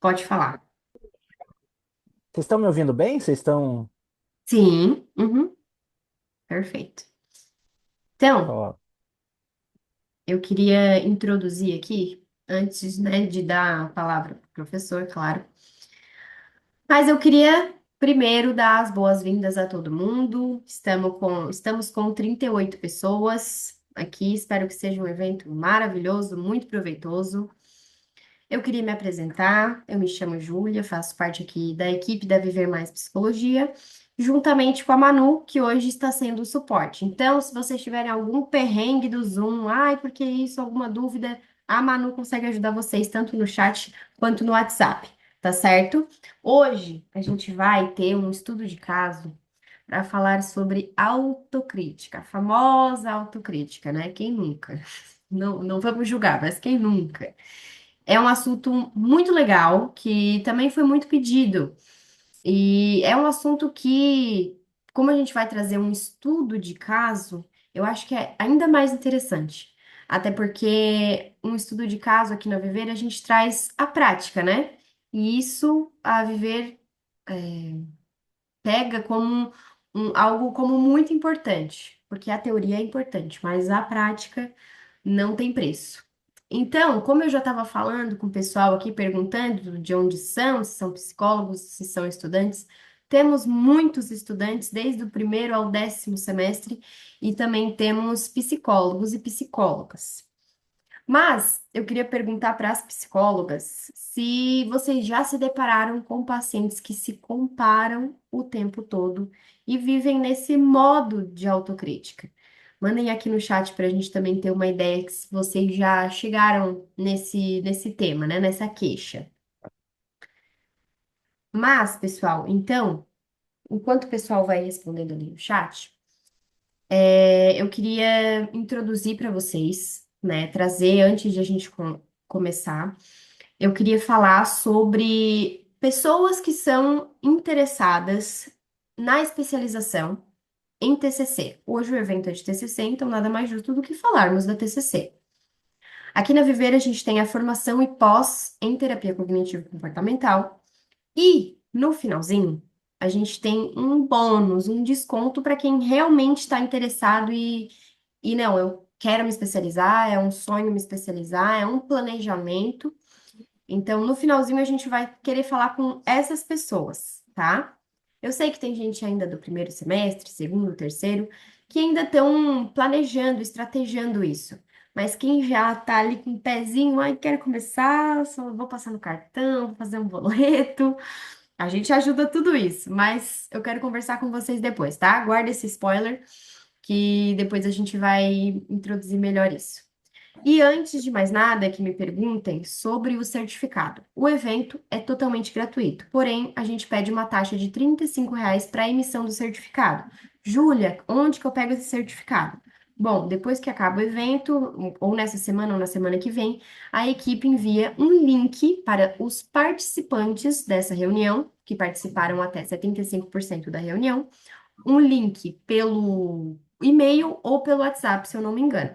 Pode falar. Vocês estão me ouvindo bem? Vocês estão. Sim, uhum, perfeito. Então, Ó, eu queria introduzir aqui, antes, né, de dar a palavra para o professor, claro, mas eu queria primeiro dar as boas-vindas a todo mundo. Estamos com 38 pessoas aqui, espero que seja um evento maravilhoso, muito proveitoso. Eu queria me apresentar. Eu me chamo Júlia, faço parte aqui da equipe da Viver Mais Psicologia, juntamente com a Manu, que hoje está sendo o suporte. Então, se vocês tiverem algum perrengue do Zoom, ai, por que isso, alguma dúvida, a Manu consegue ajudar vocês tanto no chat quanto no WhatsApp, tá certo? Hoje a gente vai ter um estudo de caso para falar sobre autocrítica, a famosa autocrítica, né? Quem nunca? Não, não vamos julgar, mas quem nunca? É um assunto muito legal, que também foi muito pedido. E é um assunto que, como a gente vai trazer um estudo de caso, eu acho que é ainda mais interessante. Até porque um estudo de caso aqui na Viver, a gente traz a prática, né? E isso a Viver pega como algo como muito importante, porque a teoria é importante, mas a prática não tem preço. Então, como eu já estava falando com o pessoal aqui, perguntando de onde são, se são psicólogos, se são estudantes, temos muitos estudantes, desde o primeiro ao 10º semestre, e também temos psicólogos e psicólogas. Mas eu queria perguntar para as psicólogas se vocês já se depararam com pacientes que se comparam o tempo todo e vivem nesse modo de autocrítica. Mandem aqui no chat para a gente também ter uma ideia que se vocês já chegaram nesse tema, né? Nessa queixa. Mas, pessoal, então, enquanto o pessoal vai respondendo ali no chat, eu queria introduzir para vocês, né? Trazer antes de a gente começar. Eu queria falar sobre pessoas que são interessadas na especialização em TCC. Hoje o evento é de TCC, então nada mais justo do que falarmos da TCC. Aqui na Viver a gente tem a formação e pós em terapia cognitivo-comportamental e no finalzinho a gente tem um bônus, um desconto para quem realmente está interessado e não, eu quero me especializar, é um sonho me especializar, é um planejamento. Então, no finalzinho, a gente vai querer falar com essas pessoas, tá? Eu sei que tem gente ainda do primeiro semestre, segundo, terceiro, que ainda estão planejando, estrategiando isso. Mas quem já tá ali com o pezinho, ai, quero começar, só vou passar no cartão, vou fazer um boleto. A gente ajuda tudo isso, mas eu quero conversar com vocês depois, tá? Guarda esse spoiler, que depois a gente vai introduzir melhor isso. E antes de mais nada, que me perguntem sobre o certificado. O evento é totalmente gratuito, porém, a gente pede uma taxa de R$ 35 para a emissão do certificado. Júlia, onde que eu pego esse certificado? Bom, depois que acaba o evento, ou nessa semana ou na semana que vem, a equipe envia um link para os participantes dessa reunião, que participaram até 75% da reunião, um link pelo e-mail ou pelo WhatsApp, se eu não me engano,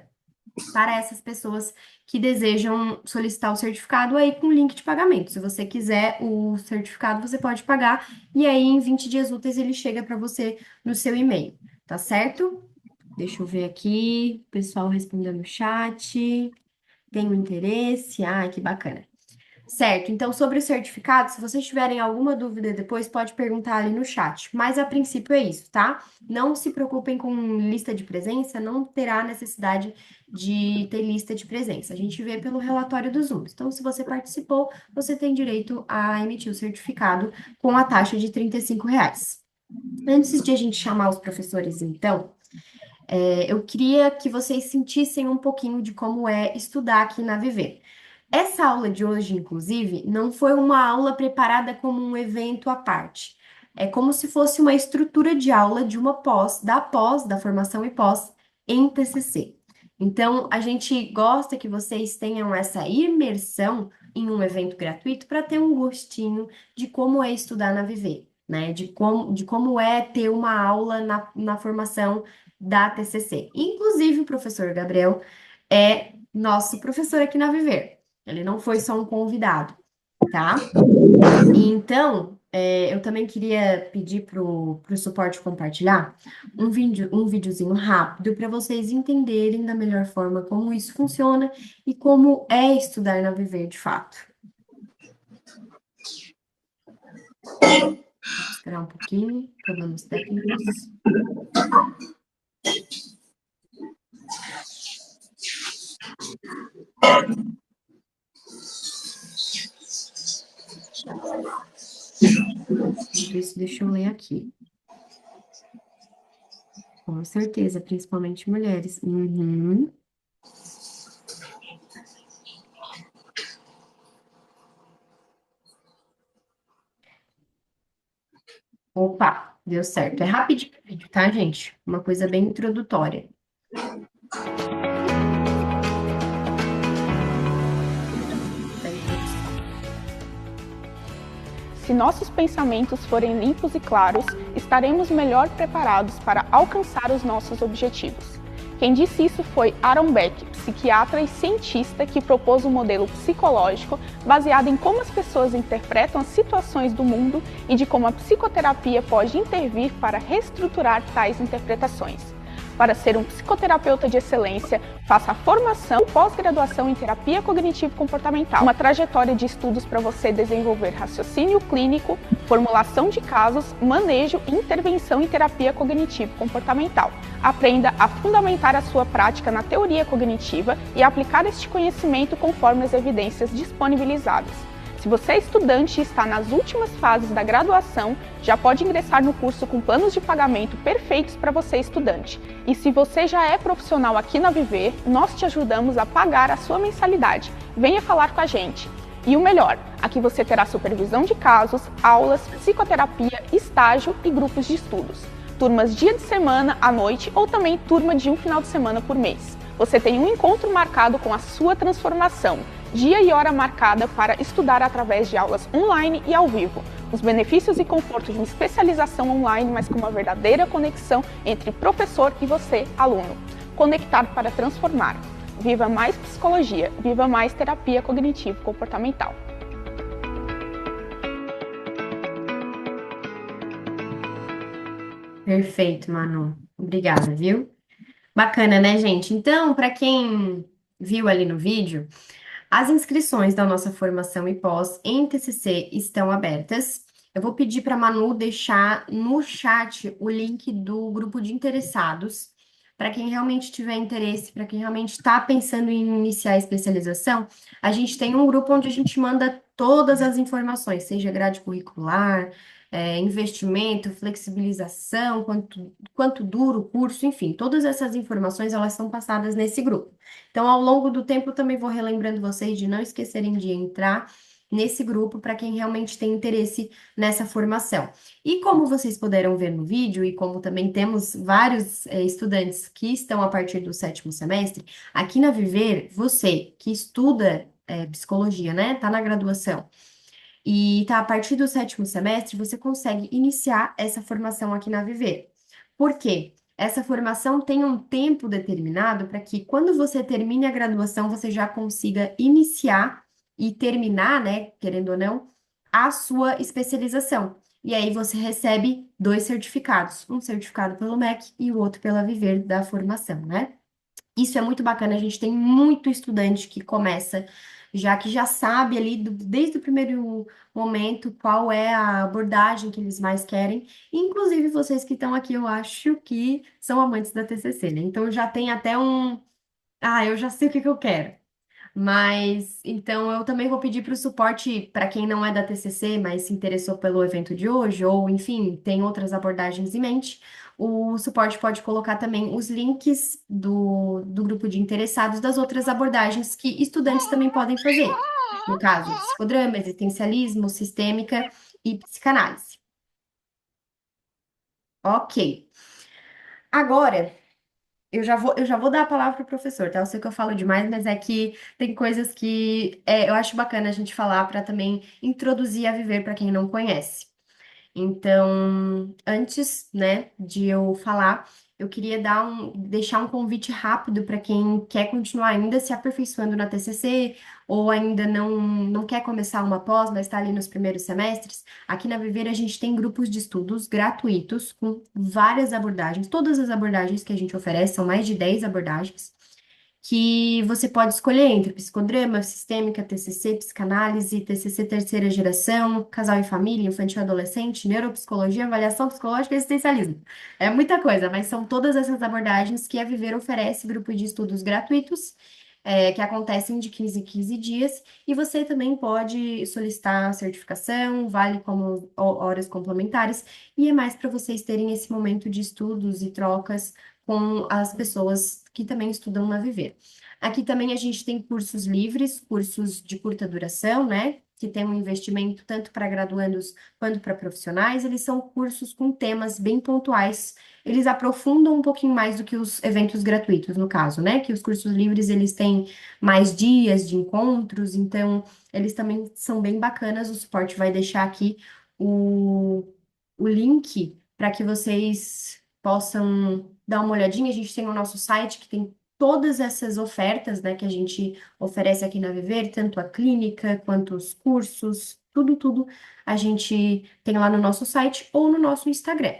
para essas pessoas que desejam solicitar o certificado aí com link de pagamento. Se você quiser o certificado, você pode pagar e aí em 20 dias úteis ele chega para você no seu e-mail, tá certo? Deixa eu ver aqui, o pessoal respondendo no chat. Tem um interesse? Ah, que bacana. Certo, então sobre o certificado, se vocês tiverem alguma dúvida depois, pode perguntar ali no chat. Mas a princípio é isso, tá? Não se preocupem com lista de presença, não terá necessidade de ter lista de presença. A gente vê pelo relatório dos Zooms. Então, se você participou, você tem direito a emitir o certificado com a taxa de R$ 35. Antes de a gente chamar os professores, então, eu queria que vocês sentissem um pouquinho de como é estudar aqui na Viver. Essa aula de hoje, inclusive, não foi uma aula preparada como um evento à parte. É como se fosse uma estrutura de aula de uma pós, da formação e pós, em TCC. Então, a gente gosta que vocês tenham essa imersão em um evento gratuito para ter um gostinho de como é estudar na Viver, né? De como é ter uma aula na formação da TCC. Inclusive, o professor Gabriel é nosso professor aqui na Viver. Ele não foi só um convidado. tá? E então, eu também queria pedir pro suporte compartilhar um videozinho rápido para vocês entenderem da melhor forma como isso funciona e como é estudar na Viver de fato. Vou esperar um pouquinho, problemas técnicos. Enquanto isso, deixa eu ler aqui. Com certeza, principalmente mulheres. Uhum. Opa, deu certo. É rapidinho o vídeo, tá, gente? Uma coisa bem introdutória. Da introdução. Se nossos pensamentos forem limpos e claros, estaremos melhor preparados para alcançar os nossos objetivos. Quem disse isso foi Aaron Beck, psiquiatra e cientista que propôs um modelo psicológico baseado em como as pessoas interpretam as situações do mundo e de como a psicoterapia pode intervir para reestruturar tais interpretações. Para ser um psicoterapeuta de excelência, faça a formação e pós-graduação em terapia cognitivo-comportamental. Uma trajetória de estudos para você desenvolver raciocínio clínico, formulação de casos, manejo e intervenção em terapia cognitivo-comportamental. Aprenda a fundamentar a sua prática na teoria cognitiva e aplicar este conhecimento conforme as evidências disponibilizadas. Se você é estudante e está nas últimas fases da graduação, já pode ingressar no curso com planos de pagamento perfeitos para você estudante. E se você já é profissional aqui na Viver, nós te ajudamos a pagar a sua mensalidade. Venha falar com a gente. E o melhor, aqui você terá supervisão de casos, aulas, psicoterapia, estágio e grupos de estudos. Turmas dia de semana, à noite ou também turma de um final de semana por mês. Você tem um encontro marcado com a sua transformação. Dia e hora marcada para estudar através de aulas online e ao vivo. Os benefícios e confortos de uma especialização online, mas com uma verdadeira conexão entre professor e você, aluno. Conectar para transformar. Viva mais psicologia, viva mais terapia cognitivo-comportamental. Perfeito, Manu. Obrigada, viu? Bacana, né, gente? Então, para quem viu ali no vídeo, as inscrições da nossa formação e pós em TCC estão abertas. Eu vou pedir para a Manu deixar no chat o link do grupo de interessados, para quem realmente tiver interesse, para quem realmente está pensando em iniciar a especialização. A gente tem um grupo onde a gente manda todas as informações, seja grade curricular, investimento, flexibilização, quanto dura o curso, enfim, todas essas informações elas são passadas nesse grupo. Então, ao longo do tempo, eu também vou relembrando vocês de não esquecerem de entrar nesse grupo para quem realmente tem interesse nessa formação. E como vocês puderam ver no vídeo, e como também temos vários estudantes que estão a partir do 7º semestre, aqui na Viver, você que estuda psicologia, né, tá na graduação, e tá a partir do 7º semestre, você consegue iniciar essa formação aqui na Viver. Por quê? Essa formação tem um tempo determinado para que, quando você termine a graduação, você já consiga iniciar e terminar, né, querendo ou não, a sua especialização. E aí você recebe 2 certificados, um certificado pelo MEC e o outro pela Viver da formação, né? Isso é muito bacana, a gente tem muito estudante que começa, já que já sabe ali, desde o primeiro momento, qual é a abordagem que eles mais querem. Inclusive, vocês que estão aqui, eu acho que são amantes da TCC, né? Então, já tem até um... Ah, eu já sei o que que eu quero. Mas, então, eu também vou pedir para o suporte, para quem não é da TCC, mas se interessou pelo evento de hoje, ou, enfim, tem outras abordagens em mente, o suporte pode colocar também os links do grupo de interessados das outras abordagens que estudantes também podem fazer. No caso, psicodrama, existencialismo, sistêmica e psicanálise. Ok. Agora. Eu já vou dar a palavra para o professor, tá? Eu sei que eu falo demais, mas é que tem coisas que eu acho bacana a gente falar para também introduzir a Viver para quem não conhece. Então, antes, né, de eu falar, eu queria deixar um convite rápido para quem quer continuar ainda se aperfeiçoando na TCC ou ainda não quer começar uma pós, mas está ali nos primeiros semestres. Aqui na Viver a gente tem grupos de estudos gratuitos com várias abordagens, todas as abordagens que a gente oferece, são mais de 10 abordagens que você pode escolher entre psicodrama, sistêmica, TCC, psicanálise, TCC terceira geração, casal e família, infantil e adolescente, neuropsicologia, avaliação psicológica e existencialismo. É muita coisa, mas são todas essas abordagens que a Viver oferece, grupo de estudos gratuitos, que acontecem de 15 em 15 dias, e você também pode solicitar a certificação, vale como horas complementares, e é mais para vocês terem esse momento de estudos e trocas com as pessoas que também estudam na Viver. Aqui também a gente tem cursos livres, cursos de curta duração, né? Que tem um investimento tanto para graduandos quanto para profissionais. Eles são cursos com temas bem pontuais. Eles aprofundam um pouquinho mais do que os eventos gratuitos, no caso, né? Que os cursos livres eles têm mais dias de encontros, então eles também são bem bacanas. O suporte vai deixar aqui o, o link para que vocês possam dar uma olhadinha. A gente tem o nosso site que tem todas essas ofertas, né, que a gente oferece aqui na Viver, tanto a clínica quanto os cursos, tudo a gente tem lá no nosso site ou no nosso Instagram.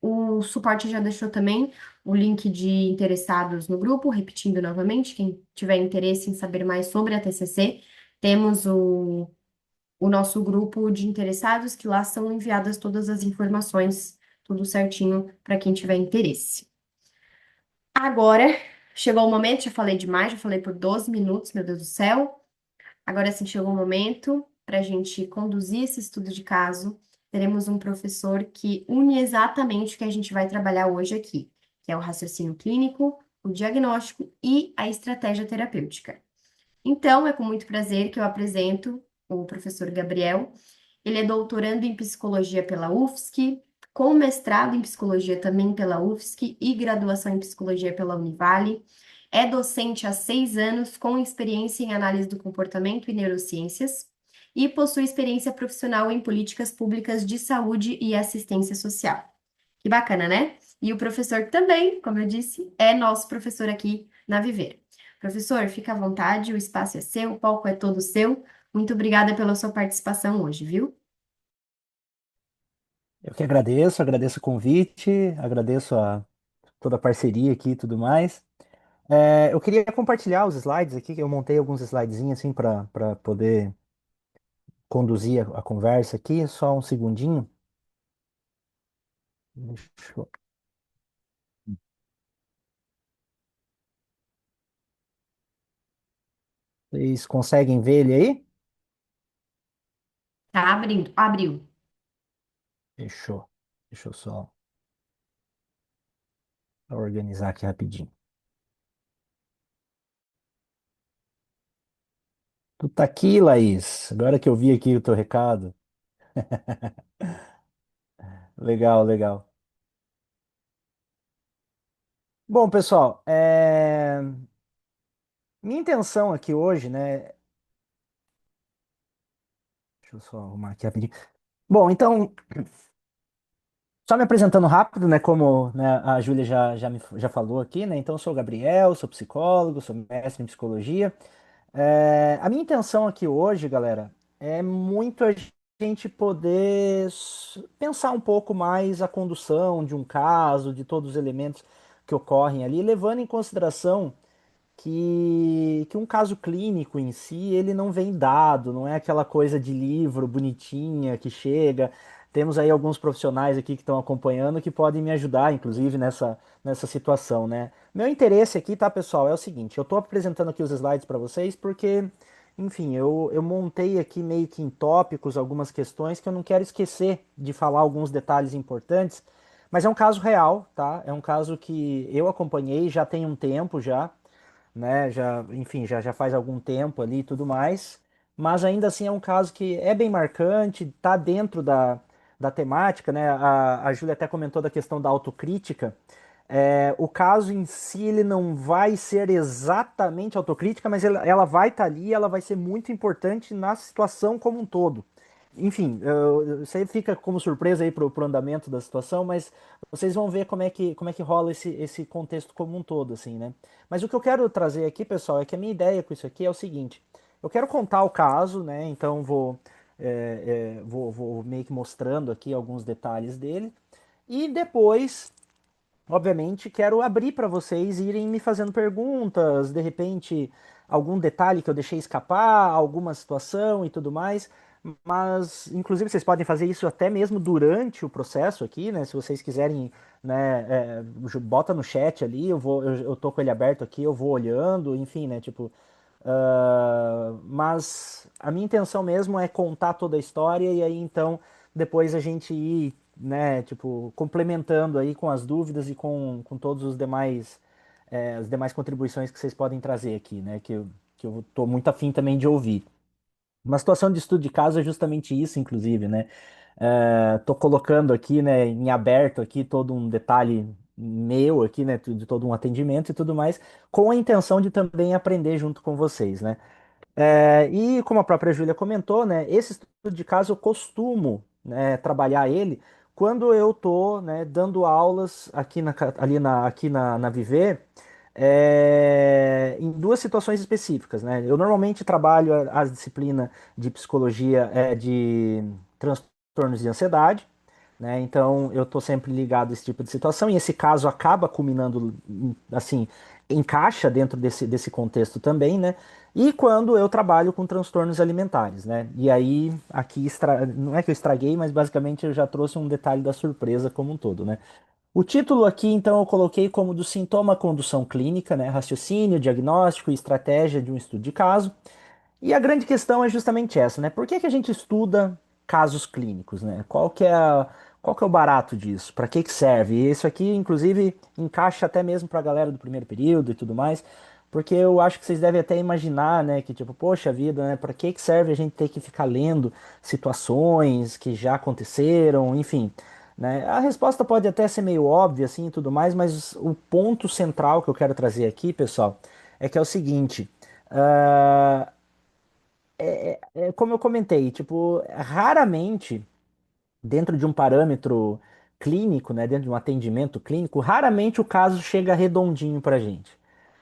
O suporte já deixou também o link de interessados no grupo, repetindo novamente, quem tiver interesse em saber mais sobre a TCC, temos o nosso grupo de interessados, que lá são enviadas todas as informações, tudo certinho para quem tiver interesse. Agora, chegou o momento, já falei demais, já falei por 12 minutos, meu Deus do céu. Agora sim chegou o momento para a gente conduzir esse estudo de caso. Teremos um professor que une exatamente o que a gente vai trabalhar hoje aqui, que é o raciocínio clínico, o diagnóstico e a estratégia terapêutica. Então, é com muito prazer que eu apresento o professor Gabriel. Ele é doutorando em psicologia pela UFSC, com mestrado em psicologia também pela UFSC e graduação em psicologia pela Univale. É docente há 6 anos, com experiência em análise do comportamento e neurociências, e possui experiência profissional em políticas públicas de saúde e assistência social. Que bacana, né? E o professor também, como eu disse, é nosso professor aqui na Viver. Professor, fica à vontade, o espaço é seu, o palco é todo seu. Muito obrigada pela sua participação hoje, viu? Eu que agradeço o convite, agradeço toda a parceria aqui e tudo mais. Eu queria compartilhar os slides aqui, que eu montei alguns slidezinhos assim para poder conduzir a conversa aqui. Só um segundinho. Deixa eu- Vocês conseguem ver ele aí? Tá abrindo, abriu. Fechou. Deixa eu só organizar aqui rapidinho. Tu tá aqui, Laís. Agora que eu vi aqui o teu recado. Legal, legal. Bom, pessoal, minha intenção aqui hoje, né? Deixa eu só arrumar aqui rapidinho. Bom, então, só me apresentando rápido, né? Como, né, a Júlia já falou aqui, né? Então, eu sou o Gabriel, sou psicólogo, sou mestre em psicologia. A minha intenção aqui hoje, galera, é muito a gente poder pensar um pouco mais a condução de um caso, de todos os elementos que ocorrem ali, levando em consideração que um caso clínico em si, ele não vem dado, não é aquela coisa de livro bonitinha que chega. Temos aí alguns profissionais aqui que estão acompanhando que podem me ajudar, inclusive, nessa situação, né? Meu interesse aqui, tá, pessoal, é o seguinte, eu estou apresentando aqui os slides para vocês porque, enfim, eu montei aqui meio que em tópicos algumas questões que eu não quero esquecer de falar alguns detalhes importantes, mas é um caso real, tá? É um caso que eu acompanhei já tem um tempo já, né? Já, enfim, já faz algum tempo ali e tudo mais, mas ainda assim é um caso que é bem marcante, tá dentro da temática, né? A Júlia até comentou da questão da autocrítica. O caso em si ele não vai ser exatamente autocrítica, mas ela vai estar ali, ela vai ser muito importante na situação como um todo. enfim, isso aí fica como surpresa aí pro andamento da situação, mas vocês vão ver como é que rola esse contexto como um todo, assim, né? Mas o que eu quero trazer aqui, pessoal, é que a minha ideia com isso aqui é o seguinte: eu quero contar o caso, né? Então vou meio que mostrando aqui alguns detalhes dele, e depois obviamente, quero abrir para vocês irem me fazendo perguntas, de repente, algum detalhe que eu deixei escapar, alguma situação e tudo mais. Mas, inclusive, vocês podem fazer isso até mesmo durante o processo aqui, né? Se vocês quiserem, né, bota no chat ali, eu tô com ele aberto aqui, eu vou olhando, enfim, né? Tipo, mas a minha intenção mesmo é contar toda a história e aí então depois a gente ir, né, tipo, complementando aí com as dúvidas e com todos os demais, as demais contribuições que vocês podem trazer aqui, né, que eu tô muito afim também de ouvir. Uma situação de estudo de caso é justamente isso, inclusive, né? Tô colocando aqui, né, em aberto aqui todo um detalhe meu aqui, né, de todo um atendimento e tudo mais, com a intenção de também aprender junto com vocês, né? E como a própria Júlia comentou, né, esse estudo de caso eu costumo, né, trabalhar ele quando eu estou, né, dando aulas aqui na Viver, em duas situações específicas, né? Eu normalmente trabalho a disciplina de psicologia de transtornos de ansiedade, né? Então eu estou sempre ligado a esse tipo de situação e esse caso acaba culminando, assim, encaixa dentro desse contexto também, né? E quando eu trabalho com transtornos alimentares, né? E aí aqui não é que eu estraguei, mas basicamente eu já trouxe um detalhe da surpresa como um todo, né? O título aqui, então, eu coloquei como do sintoma à condução clínica, né? Raciocínio, diagnóstico e estratégia de um estudo de caso. E a grande questão é justamente essa, né? Por que que a gente estuda casos clínicos, né? Qual que é o barato disso? Para que que serve? E isso aqui, inclusive, encaixa até mesmo para a galera do primeiro período e tudo mais, porque eu acho que vocês devem até imaginar, né, que tipo, poxa vida, né? Para que que serve a gente ter que ficar lendo situações que já aconteceram, enfim, né? A resposta pode até ser meio óbvia assim e tudo mais, mas o ponto central que eu quero trazer aqui, pessoal, é que é o seguinte. ah, como eu comentei, tipo, raramente, dentro de um parâmetro clínico, né, dentro de um atendimento clínico, raramente o caso chega redondinho pra gente,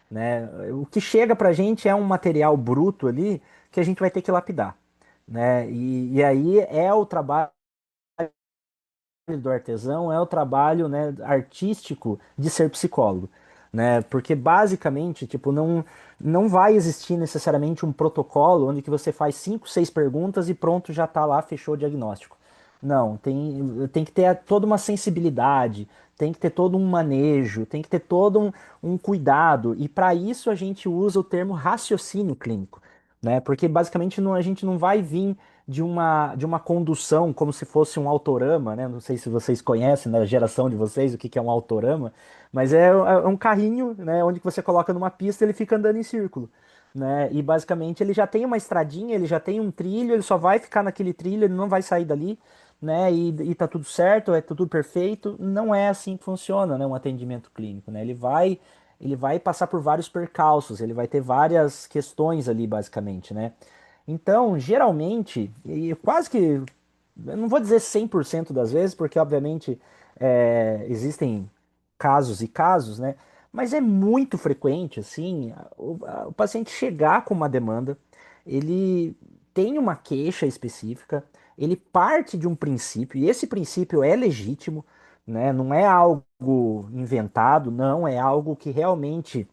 né? O que chega pra gente é um material bruto ali que a gente vai ter que lapidar, né? E aí é o trabalho do artesão, é o trabalho, né, artístico de ser psicólogo, né? Porque basicamente, tipo, não vai existir necessariamente um protocolo onde que você faz 5, 6 perguntas e pronto, já tá lá, fechou o diagnóstico. Não, tem que ter toda uma sensibilidade, tem que ter todo um manejo, tem que ter todo um cuidado, e para isso a gente usa o termo raciocínio clínico, né? Porque basicamente a gente não vai vir de uma condução como se fosse um autorama, né? Não sei se vocês conhecem na geração de vocês o que é um autorama, mas é um carrinho, né? Onde você coloca numa pista e ele fica andando em círculo, né? E basicamente ele já tem uma estradinha, ele já tem um trilho, ele só vai ficar naquele trilho, ele não vai sair dali, né? E tá tudo certo, é tudo perfeito. Não é assim que funciona, né? Um atendimento clínico, né? Ele vai passar por vários percalços, ele vai ter várias questões ali, basicamente, né? Então, geralmente, e quase que, eu não vou dizer 100% das vezes, porque obviamente existem casos e casos, né? Mas é muito frequente, assim, o paciente chegar com uma demanda, ele tem uma queixa específica, ele parte de um princípio, e esse princípio é legítimo, né? Não é algo inventado, não, é algo que realmente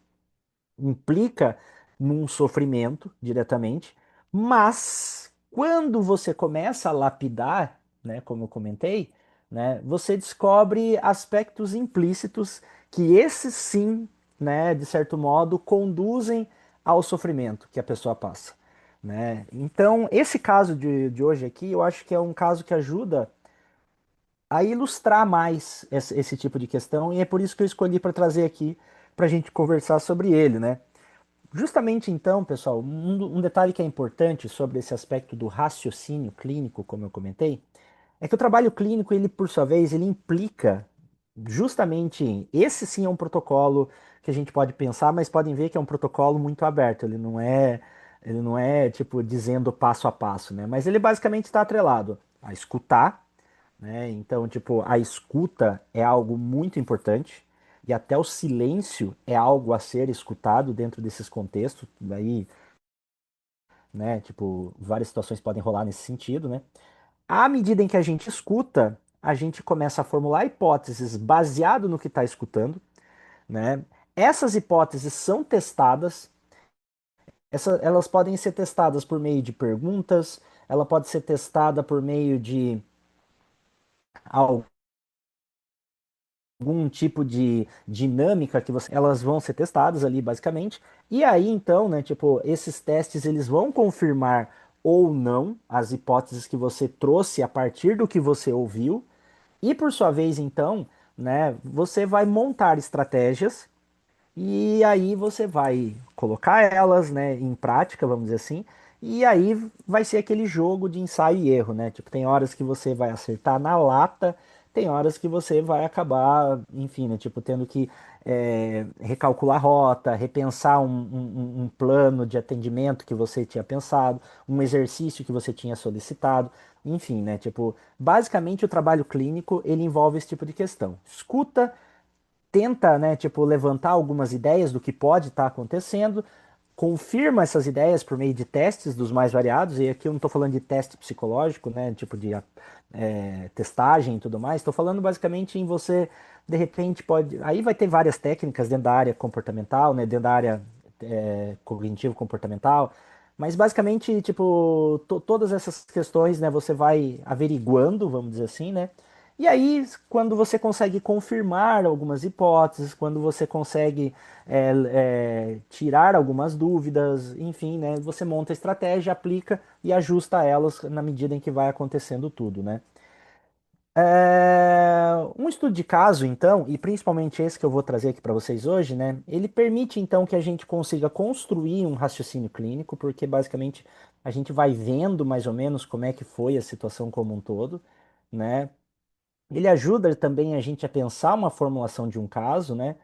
implica num sofrimento diretamente, mas quando você começa a lapidar, né, como eu comentei, né, você descobre aspectos implícitos que esses sim, né, de certo modo, conduzem ao sofrimento que a pessoa passa. Né? Então, esse caso de hoje aqui, eu acho que é um caso que ajuda a ilustrar mais esse tipo de questão, e é por isso que eu escolhi para trazer aqui para a gente conversar sobre ele, né? Justamente então, pessoal, um detalhe que é importante sobre esse aspecto do raciocínio clínico, como eu comentei, é que o trabalho clínico, ele por sua vez, ele implica justamente esse sim é um protocolo que a gente pode pensar, mas podem ver que é um protocolo muito aberto, ele não é, Ele não é, tipo, dizendo passo a passo, né? Mas ele basicamente está atrelado a escutar, né? Então, tipo, a escuta é algo muito importante e até o silêncio é algo a ser escutado dentro desses contextos. Daí, né? Tipo, várias situações podem rolar nesse sentido, né? À medida em que a gente escuta, a gente começa a formular hipóteses baseado no que está escutando, né? Essas hipóteses são testadas. Elas podem ser testadas por meio de perguntas, ela pode ser testada por meio de algum tipo de dinâmica que você, elas vão ser testadas ali basicamente. E aí então, né, tipo, esses testes eles vão confirmar ou não as hipóteses que você trouxe a partir do que você ouviu. E por sua vez, então, né, você vai montar estratégias e aí você vai colocar elas, né, em prática, vamos dizer assim. E aí vai ser aquele jogo de ensaio e erro, né? Tipo, tem horas que você vai acertar na lata, tem horas que você vai acabar, enfim, né? Tipo, tendo que recalcular a rota, repensar um plano de atendimento que você tinha pensado, um exercício que você tinha solicitado, enfim, né? Tipo, basicamente o trabalho clínico ele envolve esse tipo de questão. Escuta, tenta, né, tipo, levantar algumas ideias do que pode estar acontecendo, confirma essas ideias por meio de testes dos mais variados, e aqui eu não estou falando de teste psicológico, né, tipo de testagem e tudo mais, estou falando basicamente em você, de repente, pode. Aí vai ter várias técnicas dentro da área comportamental, né, dentro da área cognitivo-comportamental, mas basicamente, tipo, todas essas questões, né, você vai averiguando, vamos dizer assim, né, e aí, quando você consegue confirmar algumas hipóteses, quando você consegue tirar algumas dúvidas, enfim, né, você monta a estratégia, aplica e ajusta elas na medida em que vai acontecendo tudo, né? Um estudo de caso, então, e principalmente esse que eu vou trazer aqui para vocês hoje, né, ele permite então que a gente consiga construir um raciocínio clínico, porque basicamente a gente vai vendo mais ou menos como é que foi a situação como um todo, né? Ele ajuda também a gente a pensar uma formulação de um caso, né?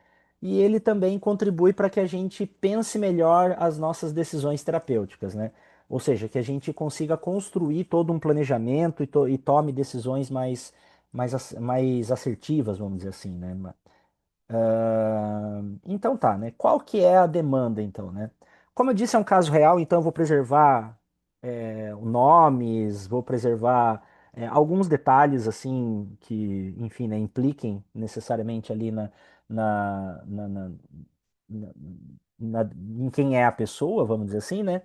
E ele também contribui para que a gente pense melhor as nossas decisões terapêuticas, né? Ou seja, que a gente consiga construir todo um planejamento e tome decisões mais assertivas, vamos dizer assim, né? Então tá, né? Qual que é a demanda, então, né? Como eu disse, é um caso real, então eu vou preservar nomes, vou preservar alguns detalhes, assim, que, enfim, né, impliquem necessariamente ali na, na, na- na- em quem é a pessoa, vamos dizer assim, né?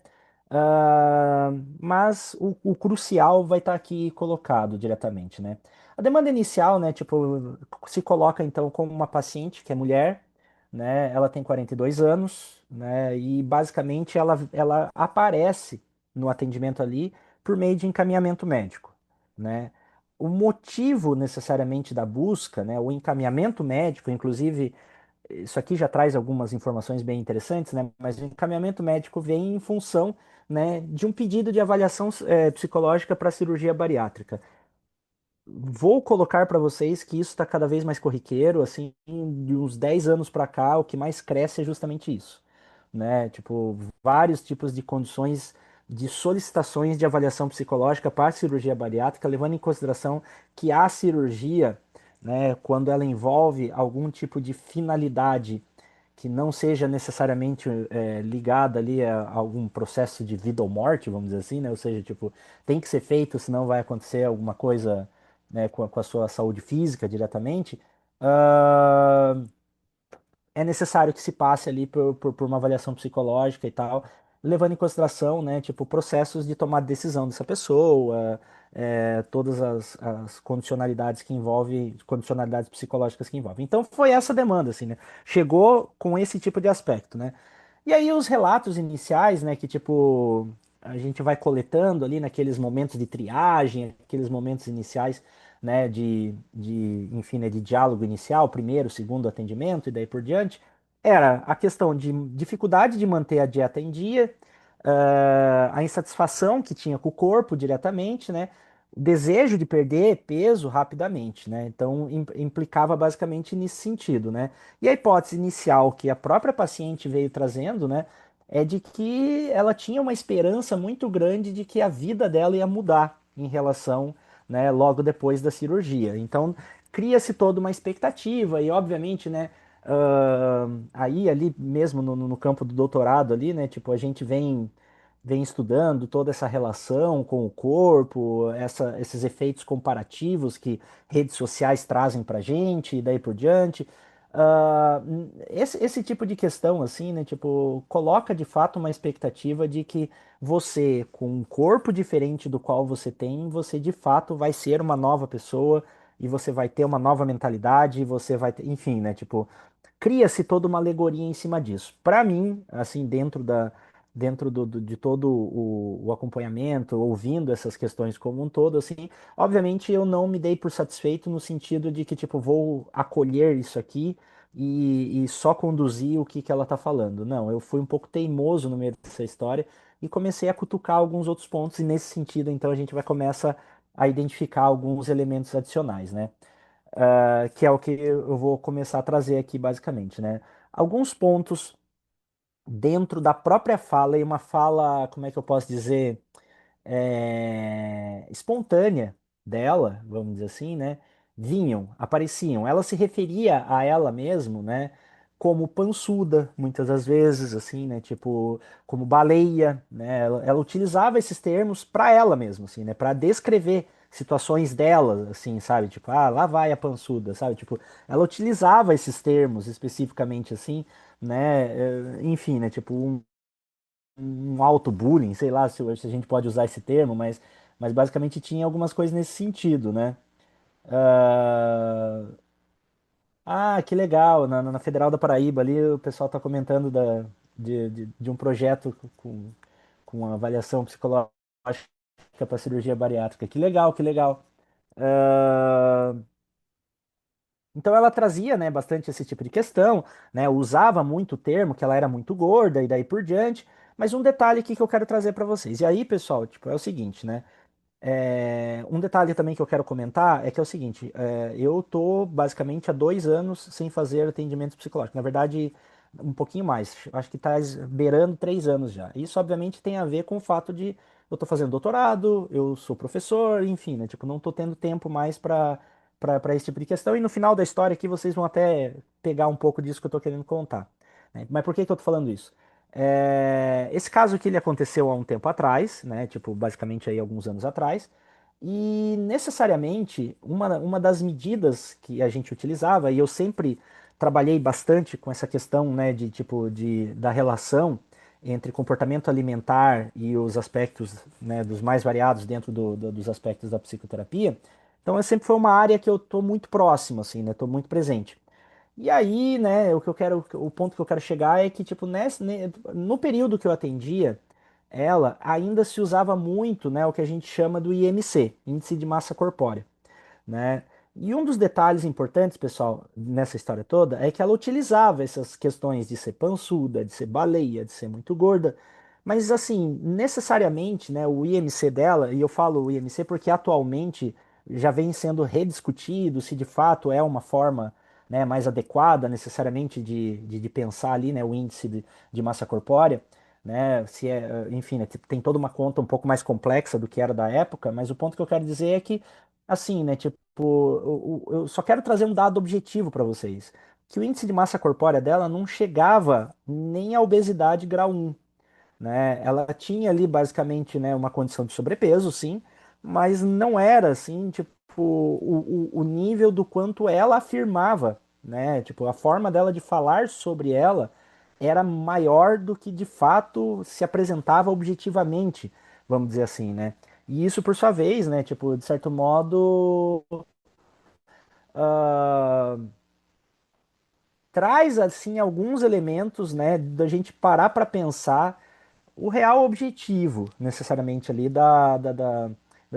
Ah, mas o crucial vai estar aqui colocado diretamente, né? A demanda inicial, né, tipo, se coloca então como uma paciente que é mulher, né? Ela tem 42 anos, né? E basicamente ela aparece no atendimento ali por meio de encaminhamento médico, né? O motivo necessariamente da busca, né, o encaminhamento médico, inclusive, isso aqui já traz algumas informações bem interessantes, né? Mas o encaminhamento médico vem em função, né, de um pedido de avaliação psicológica para cirurgia bariátrica. Vou colocar para vocês que isso está cada vez mais corriqueiro, assim, de uns 10 anos para cá, o que mais cresce é justamente isso, né? Tipo, vários tipos de condições de solicitações de avaliação psicológica para a cirurgia bariátrica, levando em consideração que a cirurgia, né, quando ela envolve algum tipo de finalidade que não seja necessariamente ligada ali a algum processo de vida ou morte, vamos dizer assim, né? Ou seja, tipo, tem que ser feito, senão vai acontecer alguma coisa, né, com a sua saúde física diretamente. ah, É necessário que se passe ali por uma avaliação psicológica e tal, levando em consideração, né, tipo, processos de tomar decisão dessa pessoa, todas as condicionalidades que envolvem, condicionalidades psicológicas que envolvem. Então foi essa demanda, assim, né? Chegou com esse tipo de aspecto, né? E aí os relatos iniciais, né, que tipo a gente vai coletando ali naqueles momentos de triagem, aqueles momentos iniciais, né, enfim, né, de diálogo inicial, primeiro, segundo atendimento e daí por diante, era a questão de dificuldade de manter a dieta em dia, a insatisfação que tinha com o corpo diretamente, né, o desejo de perder peso rapidamente, né, então implicava basicamente nesse sentido, né, e a hipótese inicial que a própria paciente veio trazendo, né, é de que ela tinha uma esperança muito grande de que a vida dela ia mudar em relação, né, logo depois da cirurgia. Então, cria-se toda uma expectativa e, obviamente, né, aí ali mesmo no campo do doutorado ali, né, tipo, a gente vem estudando toda essa relação com o corpo, esses efeitos comparativos que redes sociais trazem pra gente e daí por diante. Ah, esse tipo de questão, assim, né, tipo, coloca de fato uma expectativa de que você, com um corpo diferente do qual você tem, você de fato vai ser uma nova pessoa e você vai ter uma nova mentalidade, e você vai ter, enfim, né, tipo, cria-se toda uma alegoria em cima disso. Para mim, assim, dentro de todo o acompanhamento, ouvindo essas questões como um todo, assim, obviamente eu não me dei por satisfeito no sentido de que, tipo, vou acolher isso aqui e só conduzir o que ela tá falando. Não, eu fui um pouco teimoso no meio dessa história e comecei a cutucar alguns outros pontos, e nesse sentido, então, a gente vai começar a identificar alguns elementos adicionais, né? Que é o que eu vou começar a trazer aqui, basicamente, né? Alguns pontos dentro da própria fala, e uma fala, como é que eu posso dizer, espontânea dela, vamos dizer assim, né? Apareciam. Ela se referia a ela mesmo, né? Como pançuda, muitas das vezes, assim, né? Tipo, como baleia, né? Ela utilizava esses termos para ela mesma, assim, né? Para descrever situações dela, assim, sabe? Tipo, ah, lá vai a pançuda, sabe? Tipo, ela utilizava esses termos especificamente, assim, né? Enfim, né? Tipo, um auto-bullying, sei lá se a gente pode usar esse termo, mas basicamente tinha algumas coisas nesse sentido, né? Ah, que legal, na Federal da Paraíba ali o pessoal está comentando de um projeto com avaliação psicológica para cirurgia bariátrica. Que legal, que legal. Ah, então ela trazia, né, bastante esse tipo de questão, né, usava muito o termo que ela era muito gorda e daí por diante, mas um detalhe aqui que eu quero trazer para vocês. E aí, pessoal, tipo, é o seguinte, né? Um detalhe também que eu quero comentar é que é o seguinte, eu tô basicamente há 2 anos sem fazer atendimento psicológico. Na verdade, um pouquinho mais. Acho que está beirando 3 anos já. Isso, obviamente, tem a ver com o fato de eu estou fazendo doutorado, eu sou professor, enfim, né? Tipo, não estou tendo tempo mais para esse tipo de questão. E no final da história aqui vocês vão até pegar um pouco disso que eu estou querendo contar, né? Mas por que que eu estou falando isso? Esse caso que ele aconteceu há um tempo atrás, né? Tipo, basicamente aí alguns anos atrás. E necessariamente uma das medidas que a gente utilizava, e eu sempre trabalhei bastante com essa questão, né, de tipo da relação entre comportamento alimentar e os aspectos, né, dos mais variados dentro dos aspectos da psicoterapia. Então, sempre foi uma área que eu estou muito próximo, assim, né, estou muito presente. E aí, né, o ponto que eu quero chegar é que, tipo, no período que eu atendia, ela ainda se usava muito, né, o que a gente chama do IMC, Índice de Massa Corpórea, né? E um dos detalhes importantes, pessoal, nessa história toda, é que ela utilizava essas questões de ser pançuda, de ser baleia, de ser muito gorda, mas assim, necessariamente, né, o IMC dela, e eu falo o IMC porque atualmente já vem sendo rediscutido se de fato é uma forma, né, mais adequada necessariamente de pensar ali, né, o índice de massa corpórea, né, se é, enfim, né, tem toda uma conta um pouco mais complexa do que era da época, mas o ponto que eu quero dizer é que, assim, né, tipo, eu só quero trazer um dado objetivo para vocês, que o índice de massa corpórea dela não chegava nem à obesidade grau 1, né? Ela tinha ali basicamente, né, uma condição de sobrepeso, sim, mas não era assim, tipo, o nível do quanto ela afirmava, né? Tipo, a forma dela de falar sobre ela era maior do que de fato se apresentava objetivamente, vamos dizer assim, né? E isso, por sua vez, né, tipo, de certo modo, ah, traz assim alguns elementos, né, da gente parar para pensar o real objetivo, necessariamente, ali da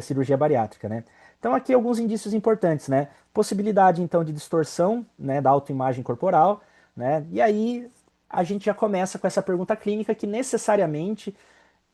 cirurgia bariátrica, né? Então, aqui alguns indícios importantes, né? Possibilidade, então, de distorção, né, da autoimagem corporal, né? E aí a gente já começa com essa pergunta clínica que necessariamente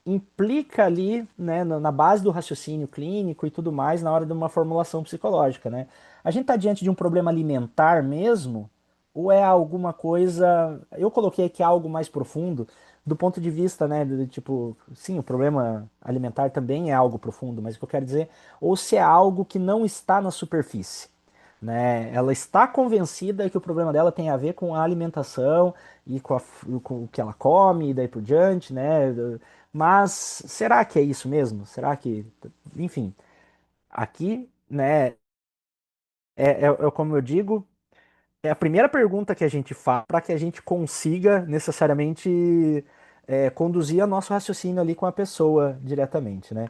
implica ali, né, na base do raciocínio clínico e tudo mais, na hora de uma formulação psicológica, né? A gente está diante de um problema alimentar mesmo, ou é alguma coisa. Eu coloquei aqui algo mais profundo, do ponto de vista, né, tipo, sim, o problema alimentar também é algo profundo, mas o que eu quero dizer, ou se é algo que não está na superfície. Né? Ela está convencida que o problema dela tem a ver com a alimentação e com o que ela come e daí por diante, né? Mas será que é isso mesmo? Será que, enfim, aqui, né? É como eu digo, é a primeira pergunta que a gente faz para que a gente consiga necessariamente conduzir o nosso raciocínio ali com a pessoa diretamente, né?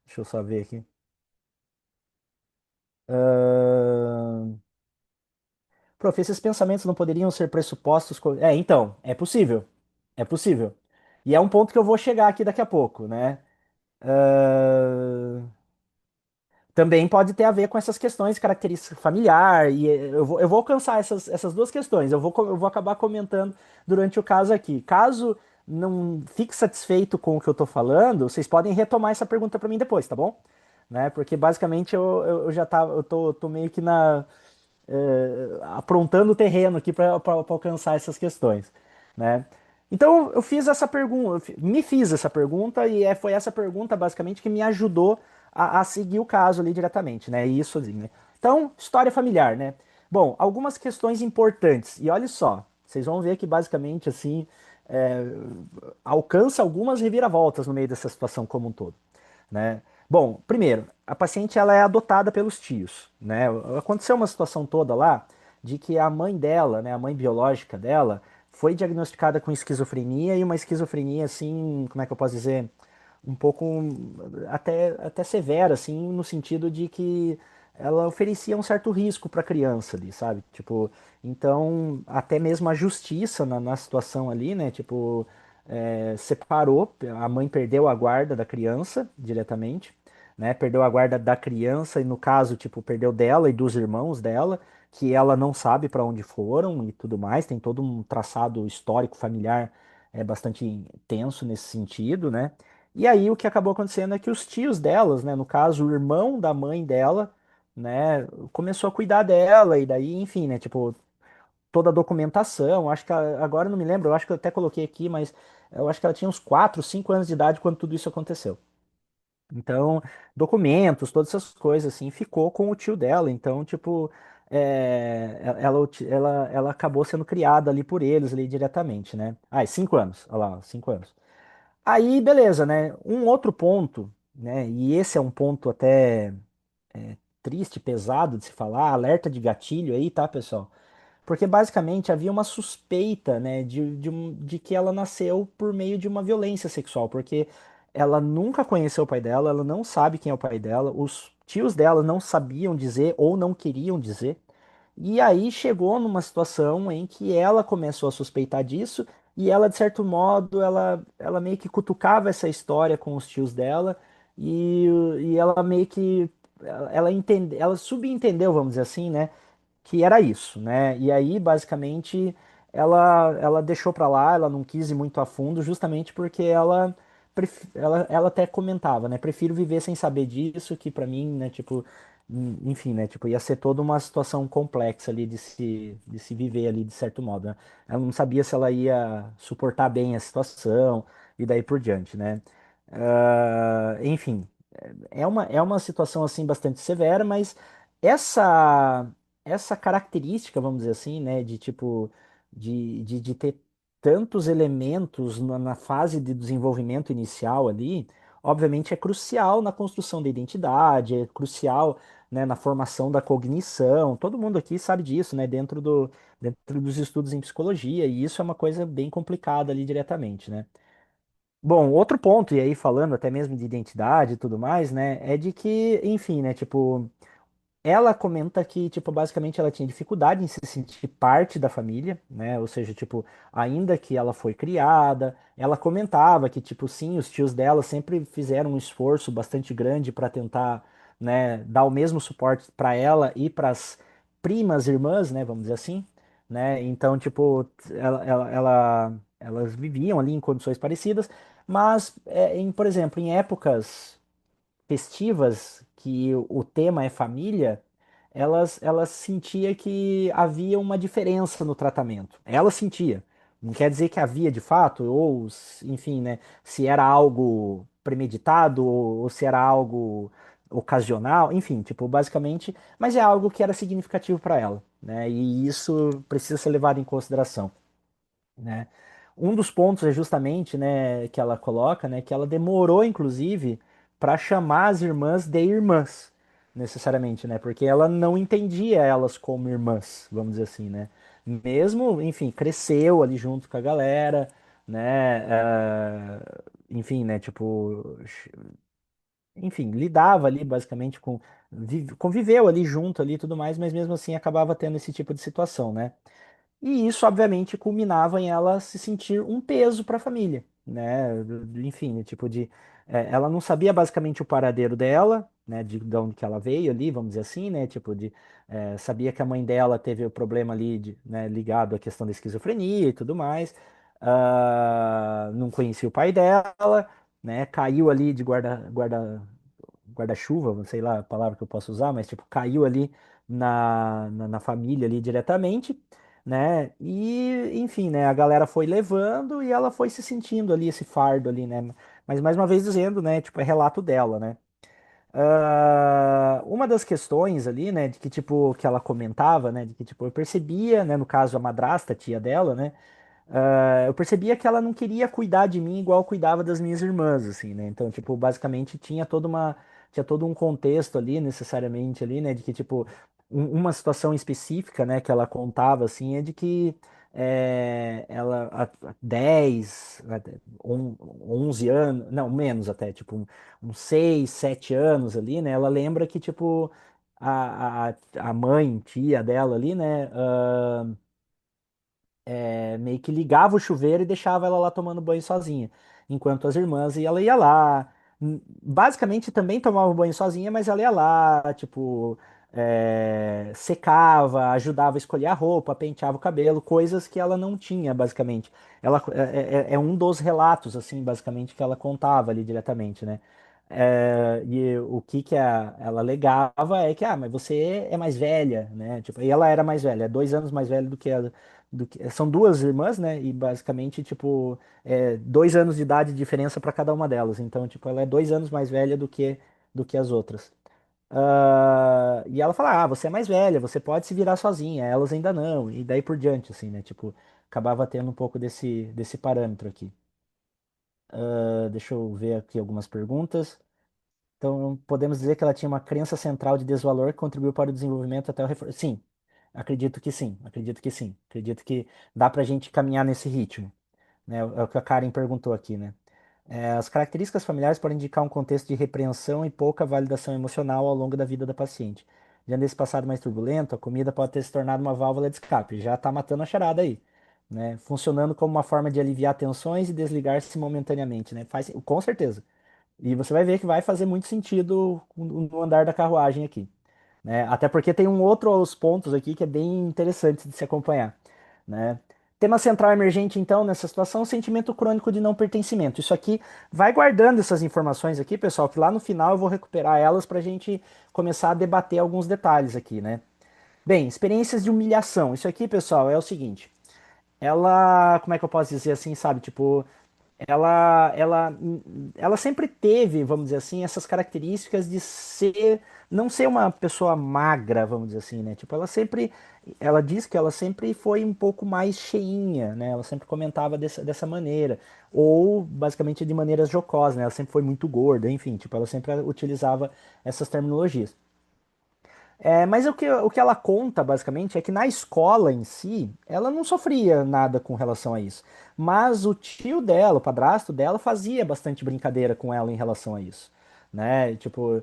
Deixa eu só ver aqui. Ah, Prof, esses pensamentos não poderiam ser pressupostos. Então, é possível. É possível. E é um ponto que eu vou chegar aqui daqui a pouco, né? Ah, Também pode ter a ver com essas questões de característica familiar, e eu vou alcançar essas duas questões. Eu vou acabar comentando durante o caso aqui. Caso não fique satisfeito com o que eu tô falando, vocês podem retomar essa pergunta para mim depois, tá bom? Né? Porque basicamente eu já tava, tô meio que aprontando o terreno aqui para alcançar essas questões, né? Então eu fiz essa pergunta, me fiz essa pergunta e foi essa pergunta basicamente que me ajudou a seguir o caso ali diretamente, né? Isso, assim, né? Então, história familiar, né? Bom, algumas questões importantes. E olha só, vocês vão ver que basicamente assim é, alcança algumas reviravoltas no meio dessa situação como um todo, né? Bom, primeiro, a paciente ela é adotada pelos tios, né? Aconteceu uma situação toda lá de que a mãe dela, né, a mãe biológica dela, foi diagnosticada com esquizofrenia e uma esquizofrenia assim, como é que eu posso dizer, um pouco até severa assim, no sentido de que ela oferecia um certo risco para a criança ali, sabe? Tipo, então até mesmo a justiça na situação ali, né? Tipo, separou, a mãe perdeu a guarda da criança diretamente, né? Perdeu a guarda da criança e no caso, tipo, perdeu dela e dos irmãos dela, que ela não sabe para onde foram e tudo mais. Tem todo um traçado histórico familiar bastante tenso nesse sentido, né? E aí o que acabou acontecendo é que os tios delas, né, no caso o irmão da mãe dela, né, começou a cuidar dela e daí, enfim, né, tipo, toda a documentação. Acho que agora eu não me lembro, eu acho que eu até coloquei aqui, mas eu acho que ela tinha uns 4, 5 anos de idade quando tudo isso aconteceu. Então, documentos, todas essas coisas, assim, ficou com o tio dela. Então, tipo, ela acabou sendo criada ali por eles, ali diretamente, né? Ah, 5 anos, olha lá, 5 anos. Aí, beleza, né? Um outro ponto, né? E esse é um ponto até triste, pesado de se falar, alerta de gatilho aí, tá, pessoal? Porque basicamente havia uma suspeita, né, de que ela nasceu por meio de uma violência sexual, porque ela nunca conheceu o pai dela, ela não sabe quem é o pai dela, os tios dela não sabiam dizer ou não queriam dizer. E aí chegou numa situação em que ela começou a suspeitar disso e ela, de certo modo, ela meio que cutucava essa história com os tios dela e, e ela meio que ela subentendeu, vamos dizer assim, né? Que era isso, né? E aí, basicamente, ela deixou pra lá, ela não quis ir muito a fundo, justamente porque ela até comentava, né? Prefiro viver sem saber disso, que pra mim, né, tipo, enfim, né, tipo, ia ser toda uma situação complexa ali de se viver ali de certo modo, né? Ela não sabia se ela ia suportar bem a situação e daí por diante, né? Enfim, é uma situação assim bastante severa, mas essa essa característica, vamos dizer assim, né, de tipo de ter tantos elementos na fase de desenvolvimento inicial ali, obviamente é crucial na construção da identidade, é crucial, né, na formação da cognição. Todo mundo aqui sabe disso, né, dentro dos estudos em psicologia, e isso é uma coisa bem complicada ali diretamente, né? Bom, outro ponto, e aí falando até mesmo de identidade e tudo mais, né, é de que, enfim, né, tipo, ela comenta que, tipo, basicamente ela tinha dificuldade em se sentir parte da família, né, ou seja, tipo, ainda que ela foi criada, ela comentava que, tipo, sim, os tios dela sempre fizeram um esforço bastante grande para tentar, né, dar o mesmo suporte para ela e para as primas irmãs, né, vamos dizer assim, né, então, tipo, elas viviam ali em condições parecidas, mas, por exemplo, em épocas festivas que o tema é família, elas sentia que havia uma diferença no tratamento. Ela sentia. Não quer dizer que havia de fato, ou, enfim, né, se era algo premeditado ou se era algo ocasional, enfim, tipo, basicamente, mas é algo que era significativo para ela, né? E isso precisa ser levado em consideração, né? Um dos pontos é justamente, né, que ela coloca, né, que ela demorou, inclusive, para chamar as irmãs de irmãs, necessariamente, né, porque ela não entendia elas como irmãs, vamos dizer assim, né. Mesmo, enfim, cresceu ali junto com a galera, né, enfim, né, tipo, enfim, lidava ali basicamente com, conviveu ali junto ali e tudo mais, mas mesmo assim acabava tendo esse tipo de situação, né. E isso, obviamente, culminava em ela se sentir um peso para a família, né? Enfim, né, tipo de, ela não sabia basicamente o paradeiro dela, né? De onde que ela veio ali, vamos dizer assim, né? Tipo de, sabia que a mãe dela teve o problema ali, né, ligado à questão da esquizofrenia e tudo mais. Não conhecia o pai dela, né? Caiu ali de guarda-chuva, sei lá a palavra que eu posso usar, mas tipo, caiu ali na família ali diretamente, né? E, enfim, né? A galera foi levando e ela foi se sentindo ali, esse fardo ali, né? Mas mais uma vez dizendo, né? Tipo, é relato dela, né? Uma das questões ali, né, de que tipo que ela comentava, né, de que tipo eu percebia, né, no caso a madrasta, a tia dela, né, eu percebia que ela não queria cuidar de mim igual cuidava das minhas irmãs, assim, né? Então, tipo, basicamente tinha todo um contexto ali, necessariamente ali, né? De que, tipo, uma situação específica, né, que ela contava, assim, é de que ela, há 10, 11 anos, não, menos até, tipo, uns 6, 7 anos ali, né? Ela lembra que, tipo, a mãe, tia dela ali, né? Meio que ligava o chuveiro e deixava ela lá tomando banho sozinha, enquanto as irmãs e ela ia lá, basicamente também tomava banho sozinha, mas ela ia lá, tipo, secava, ajudava a escolher a roupa, penteava o cabelo, coisas que ela não tinha, basicamente. Ela é um dos relatos, assim, basicamente, que ela contava ali diretamente, né? E o que que ela alegava é que, mas você é mais velha, né? Tipo, e ela era mais velha, é 2 anos mais velha são duas irmãs, né? E basicamente, tipo, 2 anos de idade de diferença para cada uma delas. Então, tipo, ela é 2 anos mais velha do que as outras. E ela fala, você é mais velha, você pode se virar sozinha, elas ainda não, e daí por diante, assim, né? Tipo, acabava tendo um pouco desse parâmetro aqui. Deixa eu ver aqui algumas perguntas. Então, podemos dizer que ela tinha uma crença central de desvalor que contribuiu para o desenvolvimento até o reforço. Sim, acredito que sim, acredito que sim. Acredito que dá para a gente caminhar nesse ritmo, né? É o que a Karen perguntou aqui, né? As características familiares podem indicar um contexto de repreensão e pouca validação emocional ao longo da vida da paciente. Diante desse passado mais turbulento, a comida pode ter se tornado uma válvula de escape. Já está matando a charada aí, né? Funcionando como uma forma de aliviar tensões e desligar-se momentaneamente, né? Com certeza. E você vai ver que vai fazer muito sentido no andar da carruagem aqui, né? Até porque tem um outro aos pontos aqui que é bem interessante de se acompanhar, né? Tema central emergente, então, nessa situação, sentimento crônico de não pertencimento. Isso aqui, vai guardando essas informações aqui, pessoal, que lá no final eu vou recuperar elas para a gente começar a debater alguns detalhes aqui, né? Bem, experiências de humilhação. Isso aqui, pessoal, é o seguinte. Ela, como é que eu posso dizer assim, sabe? Tipo, ela, ela, ela sempre teve, vamos dizer assim, essas características de não ser uma pessoa magra, vamos dizer assim, né? Tipo, ela diz que ela sempre foi um pouco mais cheinha, né? Ela sempre comentava dessa maneira, ou basicamente de maneiras jocosas, né? Ela sempre foi muito gorda, enfim, tipo, ela sempre utilizava essas terminologias. Mas o que ela conta, basicamente, é que na escola em si, ela não sofria nada com relação a isso. Mas o tio dela, o padrasto dela, fazia bastante brincadeira com ela em relação a isso, né? Tipo,